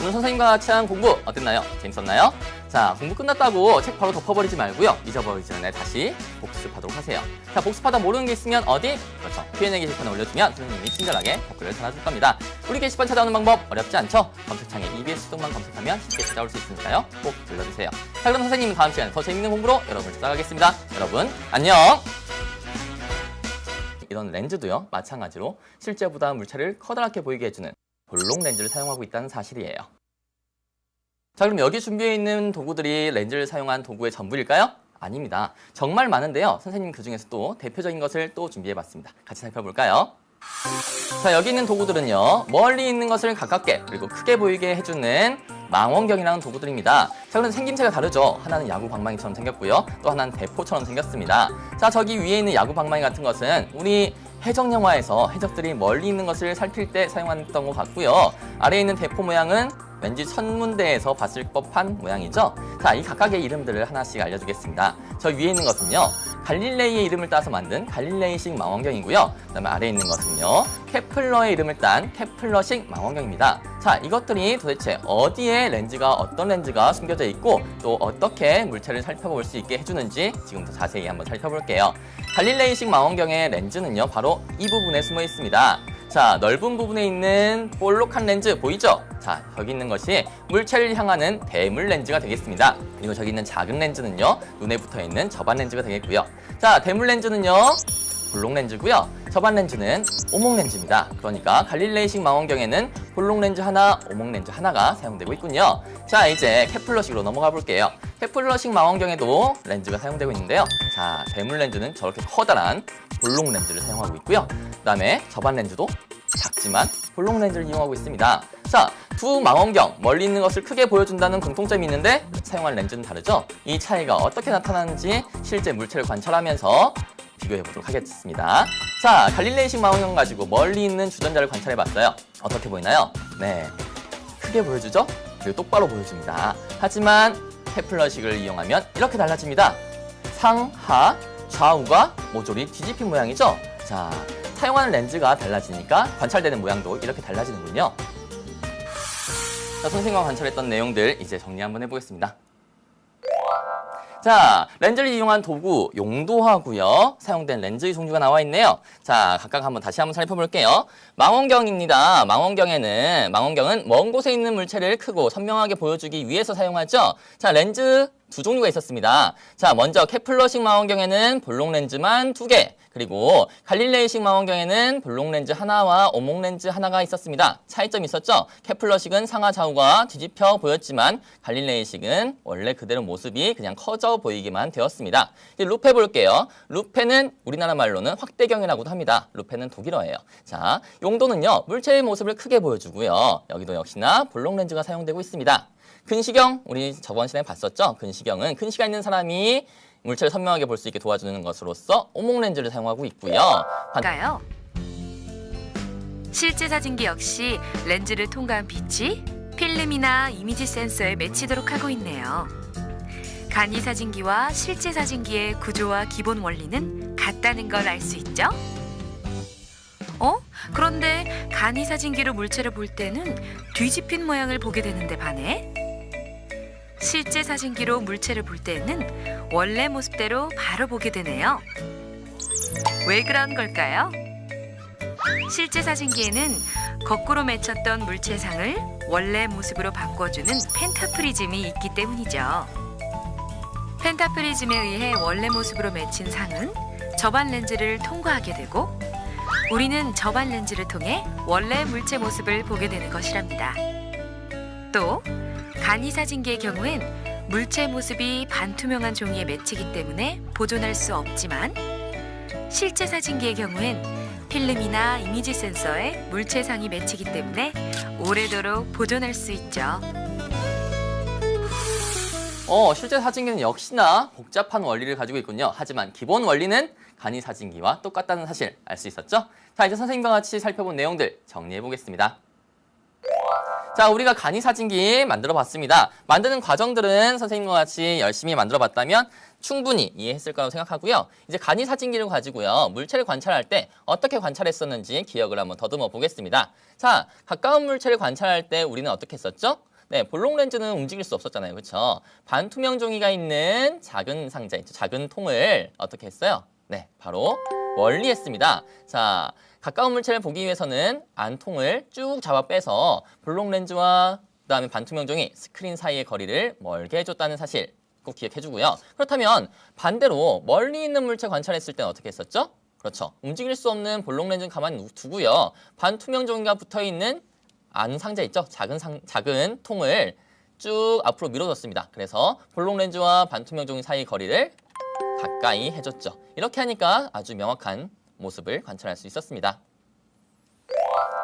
A: 오늘 선생님과 같이 한 공부 어땠나요? 재밌었나요? 자, 공부 끝났다고 책 바로 덮어버리지 말고요. 잊어버리지 전에 다시 복습하도록 하세요. 자, 복습하다 모르는 게 있으면 어디? 그렇죠. Q&A 게시판에 올려주면 선생님이 친절하게 답글을 전해줄 겁니다. 우리 게시판 찾아오는 방법 어렵지 않죠? 검색창에 EBS 수동만 검색하면 쉽게 찾아올 수 있으니까요. 꼭 들러주세요. 자, 그럼 선생님은 다음 시간에 더 재밌는 공부로 여러분을 찾아가겠습니다. 여러분, 안녕! 이런 렌즈도요, 마찬가지로 실제보다 물체를 커다랗게 보이게 해주는 볼록 렌즈를 사용하고 있다는 사실이에요. 자, 그럼 여기 준비해 있는 도구들이 렌즈를 사용한 도구의 전부일까요? 아닙니다. 정말 많은데요. 선생님 그중에서 또 대표적인 것을 또 준비해 봤습니다. 같이 살펴볼까요? 자, 여기 있는 도구들은요, 멀리 있는 것을 가깝게 그리고 크게 보이게 해주는 망원경이라는 도구들입니다. 자, 그런데 생김새가 다르죠. 하나는 야구 방망이처럼 생겼고요. 또 하나는 대포처럼 생겼습니다. 자, 저기 위에 있는 야구 방망이 같은 것은 우리 해적 영화에서 해적들이 멀리 있는 것을 살필 때 사용했던 것 같고요. 아래에 있는 대포 모양은 왠지 천문대에서 봤을 법한 모양이죠. 자, 이 각각의 이름들을 하나씩 알려주겠습니다. 저 위에 있는 것은요, 갈릴레이의 이름을 따서 만든 갈릴레이식 망원경이고요. 그 다음에 아래에 있는 것은요, 케플러의 이름을 딴 케플러식 망원경입니다. 자, 이것들이 도대체 어디에 어떤 렌즈가 숨겨져 있고 또 어떻게 물체를 살펴볼 수 있게 해주는지 지금부터 자세히 한번 살펴볼게요. 갈릴레이식 망원경의 렌즈는요, 바로 이 부분에 숨어 있습니다. 자, 넓은 부분에 있는 볼록한 렌즈 보이죠? 자, 여기 있는 것이 물체를 향하는 대물 렌즈가 되겠습니다. 그리고 저기 있는 작은 렌즈는요, 눈에 붙어있는 접안 렌즈가 되겠고요. 자, 대물 렌즈는요, 볼록 렌즈고요. 접안 렌즈는 오목 렌즈입니다. 그러니까 갈릴레이식 망원경에는 볼록 렌즈 하나, 오목 렌즈 하나가 사용되고 있군요. 자, 이제 케플러식으로 넘어가 볼게요. 케플러식 망원경에도 렌즈가 사용되고 있는데요. 자, 대물 렌즈는 저렇게 커다란 볼록 렌즈를 사용하고 있고요. 그 다음에 접안 렌즈도 작지만 볼록 렌즈를 이용하고 있습니다. 자, 두 망원경, 멀리 있는 것을 크게 보여준다는 공통점이 있는데 사용할 렌즈는 다르죠? 이 차이가 어떻게 나타나는지 실제 물체를 관찰하면서 비교해 보도록 하겠습니다. 자, 갈릴레이식 망원경 가지고 멀리 있는 주전자를 관찰해 봤어요. 어떻게 보이나요? 네, 크게 보여주죠? 그리고 똑바로 보여줍니다. 하지만 케플러식을 이용하면 이렇게 달라집니다. 상하, 좌우가 모조리 뒤집힌 모양이죠? 자, 사용하는 렌즈가 달라지니까 관찰되는 모양도 이렇게 달라지는군요. 자, 선생님과 관찰했던 내용들 이제 정리 한번 해보겠습니다. 자, 렌즈를 이용한 도구 용도하고요. 사용된 렌즈의 종류가 나와 있네요. 자, 각각 다시 한번 살펴볼게요. 망원경입니다. 망원경은 먼 곳에 있는 물체를 크고 선명하게 보여주기 위해서 사용하죠. 자, 렌즈 두 종류가 있었습니다. 자, 먼저 케플러식 망원경에는 볼록 렌즈만 2개, 그리고 갈릴레이식 망원경에는 볼록 렌즈 하나와 오목 렌즈 하나가 있었습니다. 차이점이 있었죠? 케플러식은 상하 좌우가 뒤집혀 보였지만 갈릴레이식은 원래 그대로 모습이 그냥 커져 보이기만 되었습니다. 이제 루페 볼게요. 루페는 우리나라 말로는 확대경이라고도 합니다. 루페는 독일어예요. 자, 용도는요, 물체의 모습을 크게 보여주고요. 여기도 역시나 볼록 렌즈가 사용되고 있습니다. 근시경, 우리 저번 시간에 봤었죠? 근시경은 근시가 있는 사람이 물체를 선명하게 볼 수 있게 도와주는 것으로서 오목 렌즈를 사용하고 있고요.
C: 가요. 실제 사진기 역시 렌즈를 통과한 빛이 필름이나 이미지 센서에 맺히도록 하고 있네요. 간이 사진기와 실제 사진기의 구조와 기본 원리는 같다는 걸 알 수 있죠? 그런데 간이 사진기로 물체를 볼 때는 뒤집힌 모양을 보게 되는데 반해 실제 사진기로 물체를 볼 때는 원래 모습대로 바로 보게 되네요. 왜 그런 걸까요? 실제 사진기에는 거꾸로 맺혔던 물체상을 원래 모습으로 바꿔주는 펜타프리즘이 있기 때문이죠. 펜타프리즘에 의해 원래 모습으로 맺힌 상은 접안 렌즈를 통과하게 되고 우리는 접안 렌즈를 통해 원래 물체 모습을 보게 되는 것이랍니다. 또 간이 사진기의 경우엔 물체 모습이 반투명한 종이에 맺히기 때문에 보존할 수 없지만 실제 사진기의 경우엔 필름이나 이미지 센서에 물체상이 맺히기 때문에 오래도록 보존할 수 있죠.
A: 실제 사진기는 역시나 복잡한 원리를 가지고 있군요. 하지만 기본 원리는 간이 사진기와 똑같다는 사실 알 수 있었죠? 자, 이제 선생님과 같이 살펴본 내용들 정리해 보겠습니다. 자, 우리가 간이 사진기 만들어 봤습니다. 만드는 과정들은 선생님과 같이 열심히 만들어 봤다면 충분히 이해했을 거라고 생각하고요. 이제 간이 사진기를 가지고요, 물체를 관찰할 때 어떻게 관찰했었는지 기억을 한번 더듬어 보겠습니다. 자, 가까운 물체를 관찰할 때 우리는 어떻게 했었죠? 네, 볼록 렌즈는 움직일 수 없었잖아요. 그렇죠? 반투명 종이가 있는 작은 상자 있죠. 작은 통을 어떻게 했어요? 네, 바로 멀리했습니다. 자, 가까운 물체를 보기 위해서는 안통을 쭉 잡아 빼서 볼록 렌즈와 그다음에 반투명 종이 스크린 사이의 거리를 멀게 해줬다는 사실 꼭 기억해주고요. 그렇다면 반대로 멀리 있는 물체 관찰했을 때는 어떻게 했었죠? 그렇죠. 움직일 수 없는 볼록 렌즈는 가만히 두고요. 반투명 종이가 붙어있는 안 상자 있죠? 작은 통을 쭉 앞으로 밀어줬습니다. 그래서 볼록 렌즈와 반투명 종이 사이 거리를 가까이 해줬죠. 이렇게 하니까 아주 명확한 모습을 관찰할 수 있었습니다.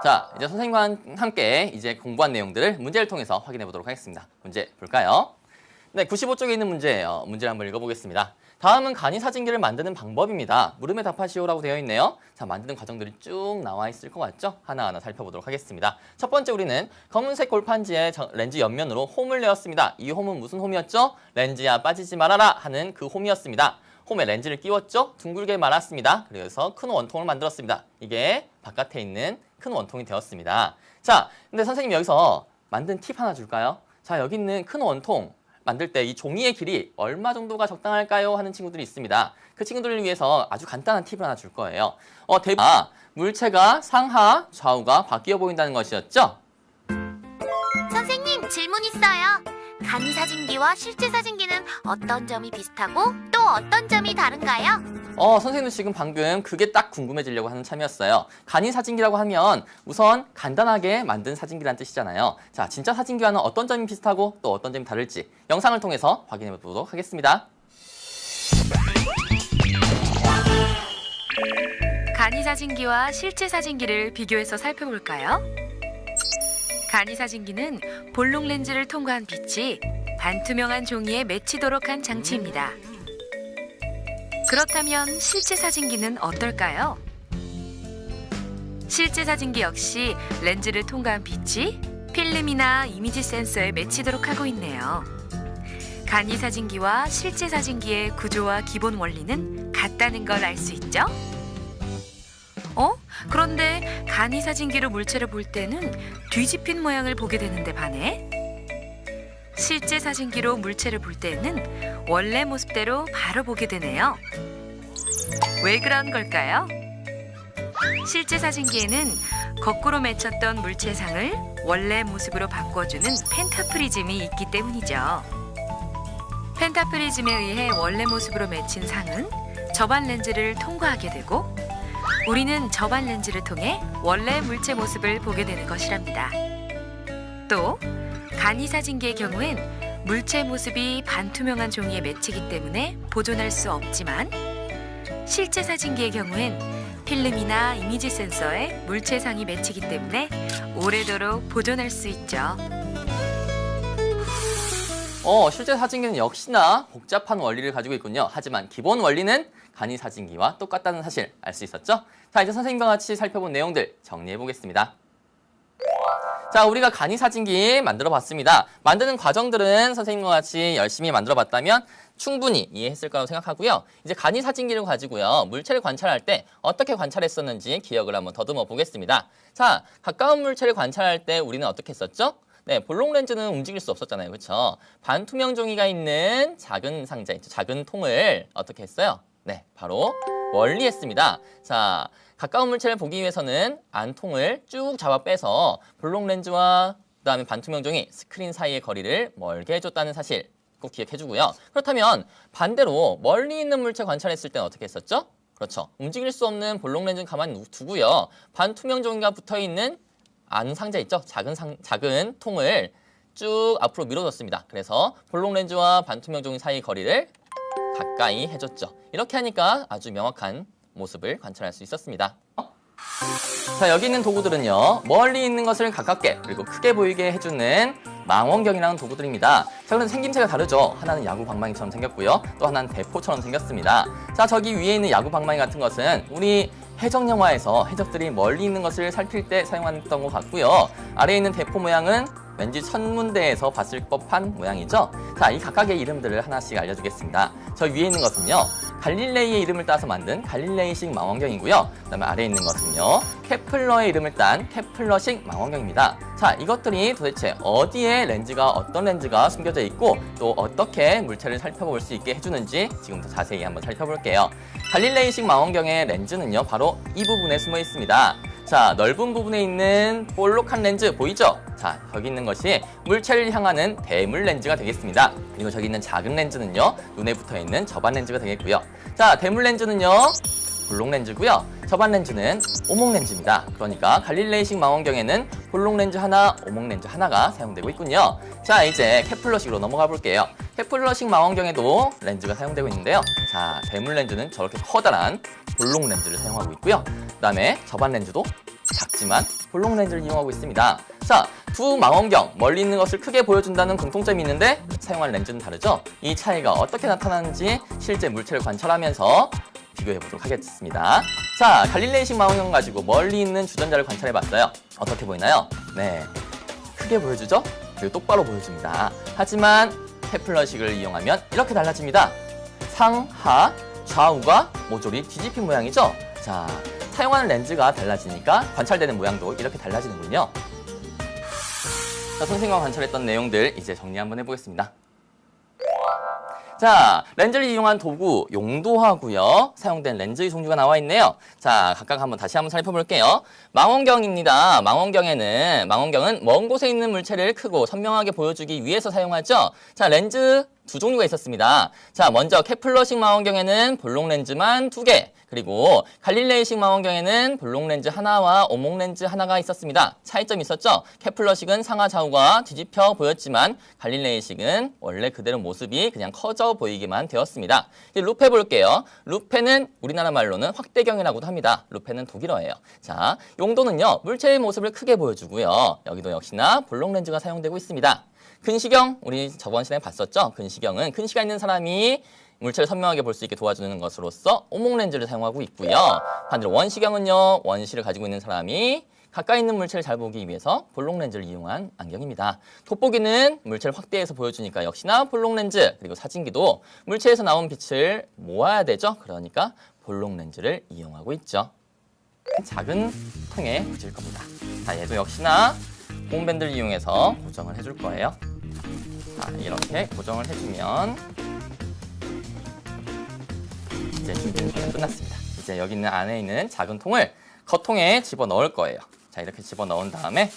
A: 자, 이제 선생님과 함께 이제 공부한 내용들을 문제를 통해서 확인해 보도록 하겠습니다. 문제 볼까요? 네, 95쪽에 있는 문제예요. 문제를 한번 읽어보겠습니다. 다음은 간이 사진기를 만드는 방법입니다. 물음에 답하시오라고 되어 있네요. 자, 만드는 과정들이 쭉 나와 있을 것 같죠? 하나하나 살펴보도록 하겠습니다. 첫 번째, 우리는 검은색 골판지에 렌즈 옆면으로 홈을 내었습니다. 이 홈은 무슨 홈이었죠? 렌즈야 빠지지 말아라 하는 그 홈이었습니다. 홈에 렌즈를 끼웠죠? 둥글게 말았습니다. 그래서 큰 원통을 만들었습니다. 이게 바깥에 있는 큰 원통이 되었습니다. 자, 근데 선생님 여기서 만든 팁 하나 줄까요? 자, 여기 있는 큰 원통 만들 때 이 종이의 길이 얼마 정도가 적당할까요? 하는 친구들이 있습니다. 그 친구들을 위해서 아주 간단한 팁을 하나 줄 거예요. 물체가 상하, 좌우가 바뀌어 보인다는 것이었죠?
B: 선생님, 질문 있어요. 간이 사진기와 실제 사진기는 어떤 점이 비슷하고 또 어떤 점이 다른가요?
A: 선생님도 지금 방금 그게 딱 궁금해지려고 하는 참이었어요. 간이 사진기라고 하면 우선 간단하게 만든 사진기란 뜻이잖아요. 자, 진짜 사진기와는 어떤 점이 비슷하고 또 어떤 점이 다를지 영상을 통해서 확인해 보도록 하겠습니다.
C: 간이 사진기와 실제 사진기를 비교해서 살펴볼까요? 간이 사진기는 볼록 렌즈를 통과한 빛이 반투명한 종이에 맺히도록 한 장치입니다. 그렇다면 실제 사진기는 어떨까요? 실제 사진기 역시 렌즈를 통과한 빛이 필름이나 이미지 센서에 맺히도록 하고 있네요. 간이 사진기와 실제 사진기의 구조와 기본 원리는 같다는 걸 알 수 있죠? 그런데 간이 사진기로 물체를 볼 때는 뒤집힌 모양을 보게 되는데 반해 실제 사진기로 물체를 볼 때는 원래 모습대로 바로 보게 되네요. 왜 그런 걸까요? 실제 사진기에는 거꾸로 맺혔던 물체상을 원래 모습으로 바꿔주는 펜타프리즘이 있기 때문이죠. 펜타프리즘에 의해 원래 모습으로 맺힌 상은 접안 렌즈를 통과하게 되고 우리는 접안 렌즈를 통해 원래 물체 모습을 보게 되는 것이랍니다. 또 간이 사진기의 경우엔 물체 모습이 반투명한 종이에 맺히기 때문에 보존할 수 없지만 실제 사진기의 경우엔 필름이나 이미지 센서에 물체상이 맺히기 때문에 오래도록 보존할 수 있죠.
A: 실제 사진기는 역시나 복잡한 원리를 가지고 있군요. 하지만 기본 원리는 간이 사진기와 똑같다는 사실 알 수 있었죠? 자, 이제 선생님과 같이 살펴본 내용들 정리해 보겠습니다. 자, 우리가 간이 사진기 만들어 봤습니다. 만드는 과정들은 선생님과 같이 열심히 만들어 봤다면 충분히 이해했을 거라고 생각하고요. 이제 간이 사진기를 가지고요. 물체를 관찰할 때 어떻게 관찰했었는지 기억을 한번 더듬어 보겠습니다. 자, 가까운 물체를 관찰할 때 우리는 어떻게 했었죠? 네, 볼록 렌즈는 움직일 수 없었잖아요. 그렇죠? 반투명 종이가 있는 작은 상자 있죠. 작은 통을 어떻게 했어요? 네, 바로 멀리했습니다. 자, 가까운 물체를 보기 위해서는 안통을 쭉 잡아 빼서 볼록 렌즈와 그다음에 반투명 종이 스크린 사이의 거리를 멀게 해줬다는 사실 꼭 기억해주고요. 그렇다면 반대로 멀리 있는 물체 관찰했을 때는 어떻게 했었죠? 그렇죠. 움직일 수 없는 볼록 렌즈는 가만히 두고요. 반투명 종이가 붙어있는 안 상자 있죠? 작은 통을 쭉 앞으로 밀어줬습니다. 그래서 볼록 렌즈와 반투명 종이 사이 거리를 가까이 해줬죠. 이렇게 하니까 아주 명확한 모습을 관찰할 수 있었습니다. 자, 여기 있는 도구들은요. 멀리 있는 것을 가깝게 그리고 크게 보이게 해주는 망원경이라는 도구들입니다. 자, 그런데 생김새가 다르죠. 하나는 야구 방망이처럼 생겼고요. 또 하나는 대포처럼 생겼습니다. 자, 저기 위에 있는 야구 방망이 같은 것은 우리 해적 영화에서 해적들이 멀리 있는 것을 살필 때 사용했던 것 같고요. 아래에 있는 대포 모양은 왠지 천문대에서 봤을 법한 모양이죠. 자, 이 각각의 이름들을 하나씩 알려주겠습니다. 저 위에 있는 것은요. 갈릴레이의 이름을 따서 만든 갈릴레이식 망원경이고요. 그다음에 아래에 있는 것은요. 케플러의 이름을 딴 케플러식 망원경입니다. 자, 이것들이 도대체 어디에 어떤 렌즈가 숨겨져 있고 또 어떻게 물체를 살펴볼 수 있게 해주는지 지금부터 자세히 한번 살펴볼게요. 갈릴레이식 망원경의 렌즈는요. 바로 이 부분에 숨어 있습니다. 자, 넓은 부분에 있는 볼록한 렌즈 보이죠? 자, 여기 있는 것이 물체를 향하는 대물 렌즈가 되겠습니다. 그리고 저기 있는 작은 렌즈는요, 눈에 붙어 있는 접안 렌즈가 되겠고요. 자, 대물 렌즈는요, 볼록 렌즈고요. 접안 렌즈는 오목 렌즈입니다. 그러니까 갈릴레이식 망원경에는 볼록 렌즈 하나, 오목 렌즈 하나가 사용되고 있군요. 자, 이제 케플러식으로 넘어가 볼게요. 케플러식 망원경에도 렌즈가 사용되고 있는데요. 자, 대물 렌즈는 저렇게 커다란 볼록 렌즈를 사용하고 있고요. 그다음에 접안 렌즈도 작지만 볼록 렌즈를 이용하고 있습니다. 자, 두 망원경, 멀리 있는 것을 크게 보여준다는 공통점이 있는데 사용할 렌즈는 다르죠? 이 차이가 어떻게 나타나는지 실제 물체를 관찰하면서 비교해 보도록 하겠습니다. 자, 갈릴레이식 망원경 가지고 멀리 있는 주전자를 관찰해 봤어요. 어떻게 보이나요? 네, 크게 보여주죠? 그리고 똑바로 보여줍니다. 하지만 케플러식을 이용하면 이렇게 달라집니다. 상하, 좌우가 모조리 뒤집힌 모양이죠? 자, 사용하는 렌즈가 달라지니까 관찰되는 모양도 이렇게 달라지는군요. 자, 선생님과 관찰했던 내용들 이제 정리 한번 해보겠습니다. 자, 렌즈를 이용한 도구, 용도하고요. 사용된 렌즈의 종류가 나와 있네요. 자, 각각 다시 한번 살펴볼게요. 망원경입니다. 망원경은 먼 곳에 있는 물체를 크고 선명하게 보여주기 위해서 사용하죠. 자, 렌즈 두 종류가 있었습니다. 자, 먼저 케플러식 망원경에는 볼록 렌즈만 2개, 그리고 갈릴레이식 망원경에는 볼록 렌즈 하나와 오목 렌즈 하나가 있었습니다. 차이점이 있었죠? 케플러식은 상하 좌우가 뒤집혀 보였지만 갈릴레이식은 원래 그대로 모습이 그냥 커져 보이기만 되었습니다. 이제 루페 볼게요. 루페는 우리나라 말로는 확대경이라고도 합니다. 루페는 독일어예요. 자, 용도는요. 물체의 모습을 크게 보여주고요. 여기도 역시나 볼록 렌즈가 사용되고 있습니다. 근시경, 우리 저번 시간에 봤었죠? 근시경은 근시가 있는 사람이 물체를 선명하게 볼 수 있게 도와주는 것으로서 오목 렌즈를 사용하고 있고요. 반대로 원시경은요. 원시를 가지고 있는 사람이 가까이 있는 물체를 잘 보기 위해서 볼록 렌즈를 이용한 안경입니다. 돋보기는 물체를 확대해서 보여주니까 역시나 볼록 렌즈, 그리고 사진기도 물체에서 나온 빛을 모아야 되죠. 그러니까 볼록 렌즈를 이용하고 있죠. 작은 통에 붙일 겁니다. 자, 얘도 역시나 홈밴드를 이용해서 고정을 해줄 거예요. 자, 이렇게 고정을 해주면 이제 준비는 거의 끝났습니다. 이제 여기 있는 안에 있는 작은 통을 겉통에 집어넣을 거예요. 자, 이렇게 집어넣은 다음에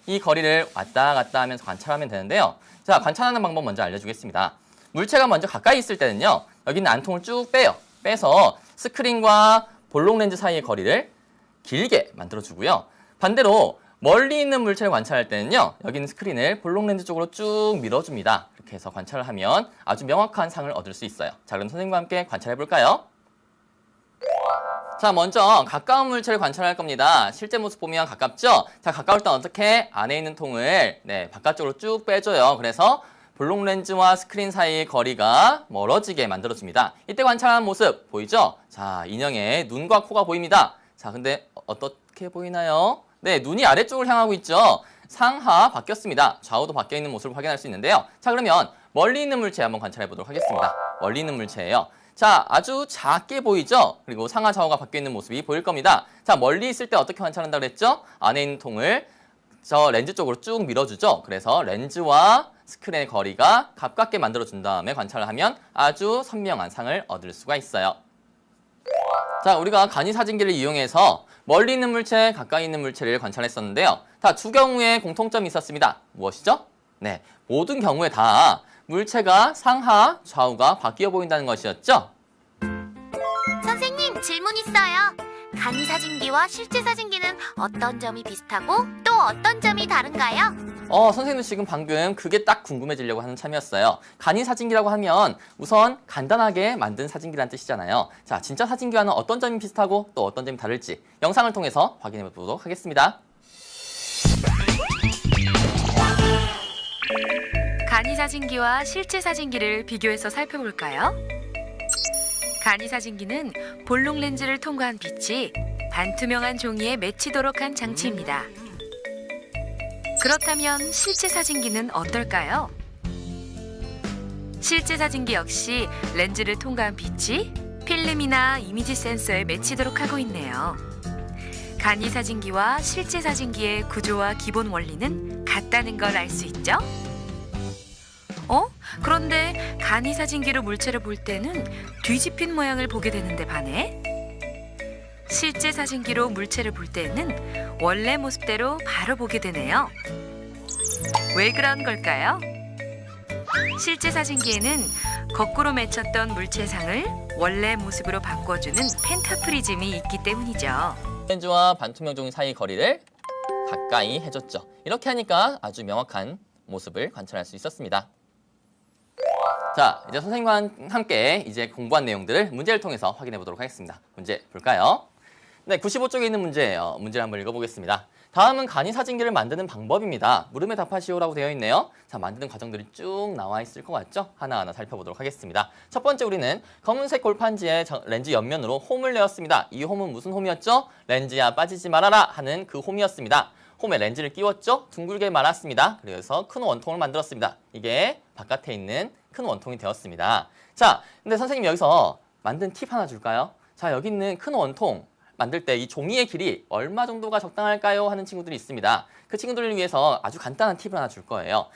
A: 이 거리를 왔다 갔다 하면서 관찰하면 되는데요. 자, 관찰하는 방법 먼저 알려주겠습니다. 물체가 먼저 가까이 있을 때는요. 여기 있는 안통을 쭉 빼요. 빼서 스크린과 볼록 렌즈 사이의 거리를 길게 만들어주고요. 반대로 멀리 있는 물체를 관찰할 때는요. 여기 있는 스크린을 볼록 렌즈 쪽으로 쭉 밀어줍니다. 이렇게 해서 관찰을 하면 아주 명확한 상을 얻을 수 있어요. 자, 그럼 선생님과 함께 관찰해 볼까요? 자, 먼저 가까운 물체를 관찰할 겁니다. 실제 모습 보면 가깝죠? 자, 가까울 땐 어떻게? 안에 있는 통을 바깥쪽으로 쭉 빼줘요. 그래서 볼록 렌즈와 스크린 사이의 거리가 멀어지게 만들어줍니다. 이때 관찰하는 모습 보이죠? 자, 인형의 눈과 코가 보입니다. 자, 근데 어떻게 보이나요? 네, 눈이 아래쪽을 향하고 있죠? 상하 바뀌었습니다. 좌우도 바뀌어 있는 모습을 확인할 수 있는데요. 자, 그러면 멀리 있는 물체 한번 관찰해 보도록 하겠습니다. 멀리 있는 물체예요. 자, 아주 작게 보이죠? 그리고 상하 좌우가 바뀌어 있는 모습이 보일 겁니다. 자, 멀리 있을 때 어떻게 관찰한다고 그랬죠? 안에 있는 통을 저 렌즈 쪽으로 쭉 밀어주죠. 그래서 렌즈와 스크린의 거리가 가깝게 만들어준 다음에 관찰을 하면 아주 선명한 상을 얻을 수가 있어요. 자, 우리가 간이 사진기를 이용해서 멀리 있는 물체, 가까이 있는 물체를 관찰했었는데요. 다 두 경우에 공통점이 있었습니다. 무엇이죠? 네, 모든 경우에 다 물체가 상하, 좌우가 바뀌어 보인다는 것이었죠?
B: 선생님, 질문 있어요. 간이 사진기와 실제 사진기는 어떤 점이 비슷하고 또 어떤 점이 다른가요?
A: 선생님도 지금 방금 그게 딱 궁금해지려고 하는 참이었어요. 간이 사진기라고 하면 우선 간단하게 만든 사진기란 뜻이잖아요. 자, 진짜 사진기와는 어떤 점이 비슷하고 또 어떤 점이 다를지 영상을 통해서 확인해 보도록 하겠습니다.
C: 간이 사진기와 실제 사진기를 비교해서 살펴볼까요? 간이 사진기는 볼록 렌즈를 통과한 빛이 반투명한 종이에 맺히도록 한 장치입니다. 그렇다면 실제 사진기는 어떨까요? 실제 사진기 역시 렌즈를 통과한 빛이 필름이나 이미지 센서에 맺히도록 하고 있네요. 간이 사진기와 실제 사진기의 구조와 기본 원리는 같다는 걸 알 수 있죠? 그런데 간이 사진기로 물체를 볼 때는 뒤집힌 모양을 보게 되는데 반해 실제 사진기로 물체를 볼 때는 원래 모습대로 바로 보게 되네요. 왜 그런 걸까요? 실제 사진기에는 거꾸로 맺혔던 물체상을 원래 모습으로 바꿔주는 펜타프리즘이 있기 때문이죠.
A: 렌즈와 반투명 종이 사이 거리를 가까이 해줬죠. 이렇게 하니까 아주 명확한 모습을 관찰할 수 있었습니다. 자, 이제 선생님과 함께 이제 공부한 내용들을 문제를 통해서 확인해 보도록 하겠습니다. 문제 볼까요? 네, 95쪽에 있는 문제예요. 문제를 한번 읽어보겠습니다. 다음은 간이 사진기를 만드는 방법입니다. 물음에 답하시오라고 되어 있네요. 자, 만드는 과정들이 쭉 나와 있을 것 같죠? 하나하나 살펴보도록 하겠습니다. 첫 번째 우리는 검은색 골판지에 렌즈 옆면으로 홈을 내었습니다. 이 홈은 무슨 홈이었죠? 렌즈야 빠지지 말아라 하는 그 홈이었습니다. 홈에 렌즈를 끼웠죠? 둥글게 말았습니다. 그래서 큰 원통을 만들었습니다. 이게 바깥에 있는 큰 원통이 되었습니다. 자, 근데 선생님 여기서 만든 팁 하나 줄까요? 자, 여기 있는 큰 원통 만들 때 이 종이의 길이 얼마 정도가 적당할까요? 하는 친구들이 있습니다. 그 친구들을 위해서 아주 간단한 팁을 하나 줄 거예요.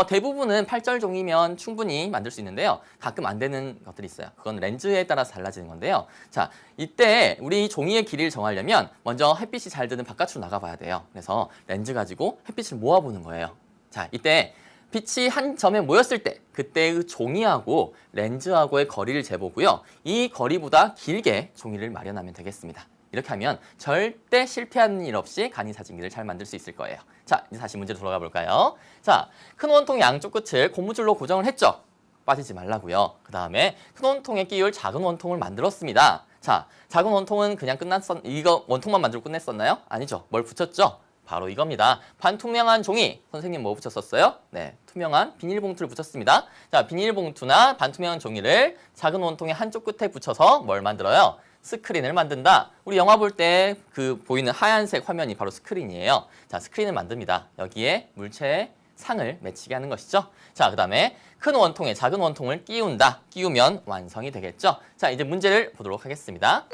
A: 대부분은 8절 종이면 충분히 만들 수 있는데요. 가끔 안 되는 것들이 있어요. 그건 렌즈에 따라서 달라지는 건데요. 자, 이때 우리 종이의 길이를 정하려면 먼저 햇빛이 잘 드는 바깥으로 나가봐야 돼요. 그래서 렌즈 가지고 햇빛을 모아보는 거예요. 자, 이때 빛이 한 점에 모였을 때 그때의 종이하고 렌즈하고의 거리를 재보고요. 이 거리보다 길게 종이를 마련하면 되겠습니다. 이렇게 하면 절대 실패하는 일 없이 간이 사진기를 잘 만들 수 있을 거예요. 자, 이제 다시 문제로 돌아가 볼까요? 자, 큰 원통 양쪽 끝을 고무줄로 고정을 했죠? 빠지지 말라고요. 그 다음에 큰 원통에 끼울 작은 원통을 만들었습니다. 자, 작은 원통은 그냥 이거 원통만 만들고 끝냈었나요? 아니죠. 뭘 붙였죠? 바로 이겁니다. 반투명한 종이. 선생님 뭐 붙였었어요? 네, 투명한 비닐봉투를 붙였습니다. 자, 비닐봉투나 반투명한 종이를 작은 원통의 한쪽 끝에 붙여서 뭘 만들어요? 스크린을 만든다. 우리 영화 볼 때 그 보이는 하얀색 화면이 바로 스크린이에요. 자, 스크린을 만듭니다. 여기에 물체의 상을 맺히게 하는 것이죠. 자, 그 다음에 큰 원통에 작은 원통을 끼운다. 끼우면 완성이 되겠죠. 자, 이제 문제를 보도록 하겠습니다.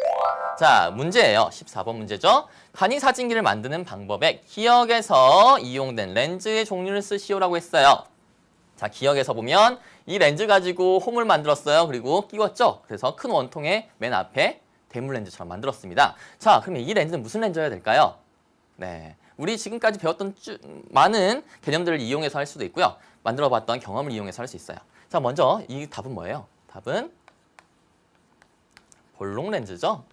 A: 자, 문제예요. 14번 문제죠. 간이 사진기를 만드는 방법에 기억에서 이용된 렌즈의 종류를 쓰시오라고 했어요. 자, 기억에서 보면 이 렌즈 가지고 홈을 만들었어요. 그리고 끼웠죠. 그래서 큰 원통의 맨 앞에 대물 렌즈처럼 만들었습니다. 자, 그러면 이 렌즈는 무슨 렌즈여야 될까요? 네, 우리 지금까지 배웠던 많은 개념들을 이용해서 할 수도 있고요. 만들어봤던 경험을 이용해서 할 수 있어요. 자, 먼저 이 답은 뭐예요? 답은 볼록 렌즈죠.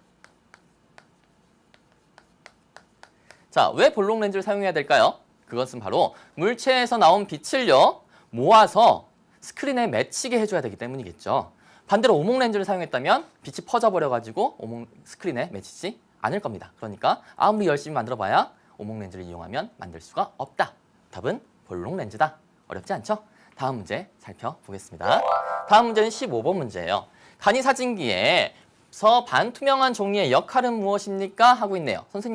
A: 자, 왜 볼록 렌즈를 사용해야 될까요? 그것은 바로 물체에서 나온 빛을요, 모아서 스크린에 맺히게 해줘야 되기 때문이겠죠. 반대로 오목 렌즈를 사용했다면 빛이 퍼져버려가지고 오목 스크린에 맺히지 않을 겁니다. 그러니까 아무리 열심히 만들어봐야 오목 렌즈를 이용하면 만들 수가 없다. 답은 볼록 렌즈다. 어렵지 않죠? 다음 문제 살펴보겠습니다. 다음 문제는 15번 문제예요. 간이 사진기에서 반투명한 종이의 역할은 무엇입니까? 하고 있네요. 선생님.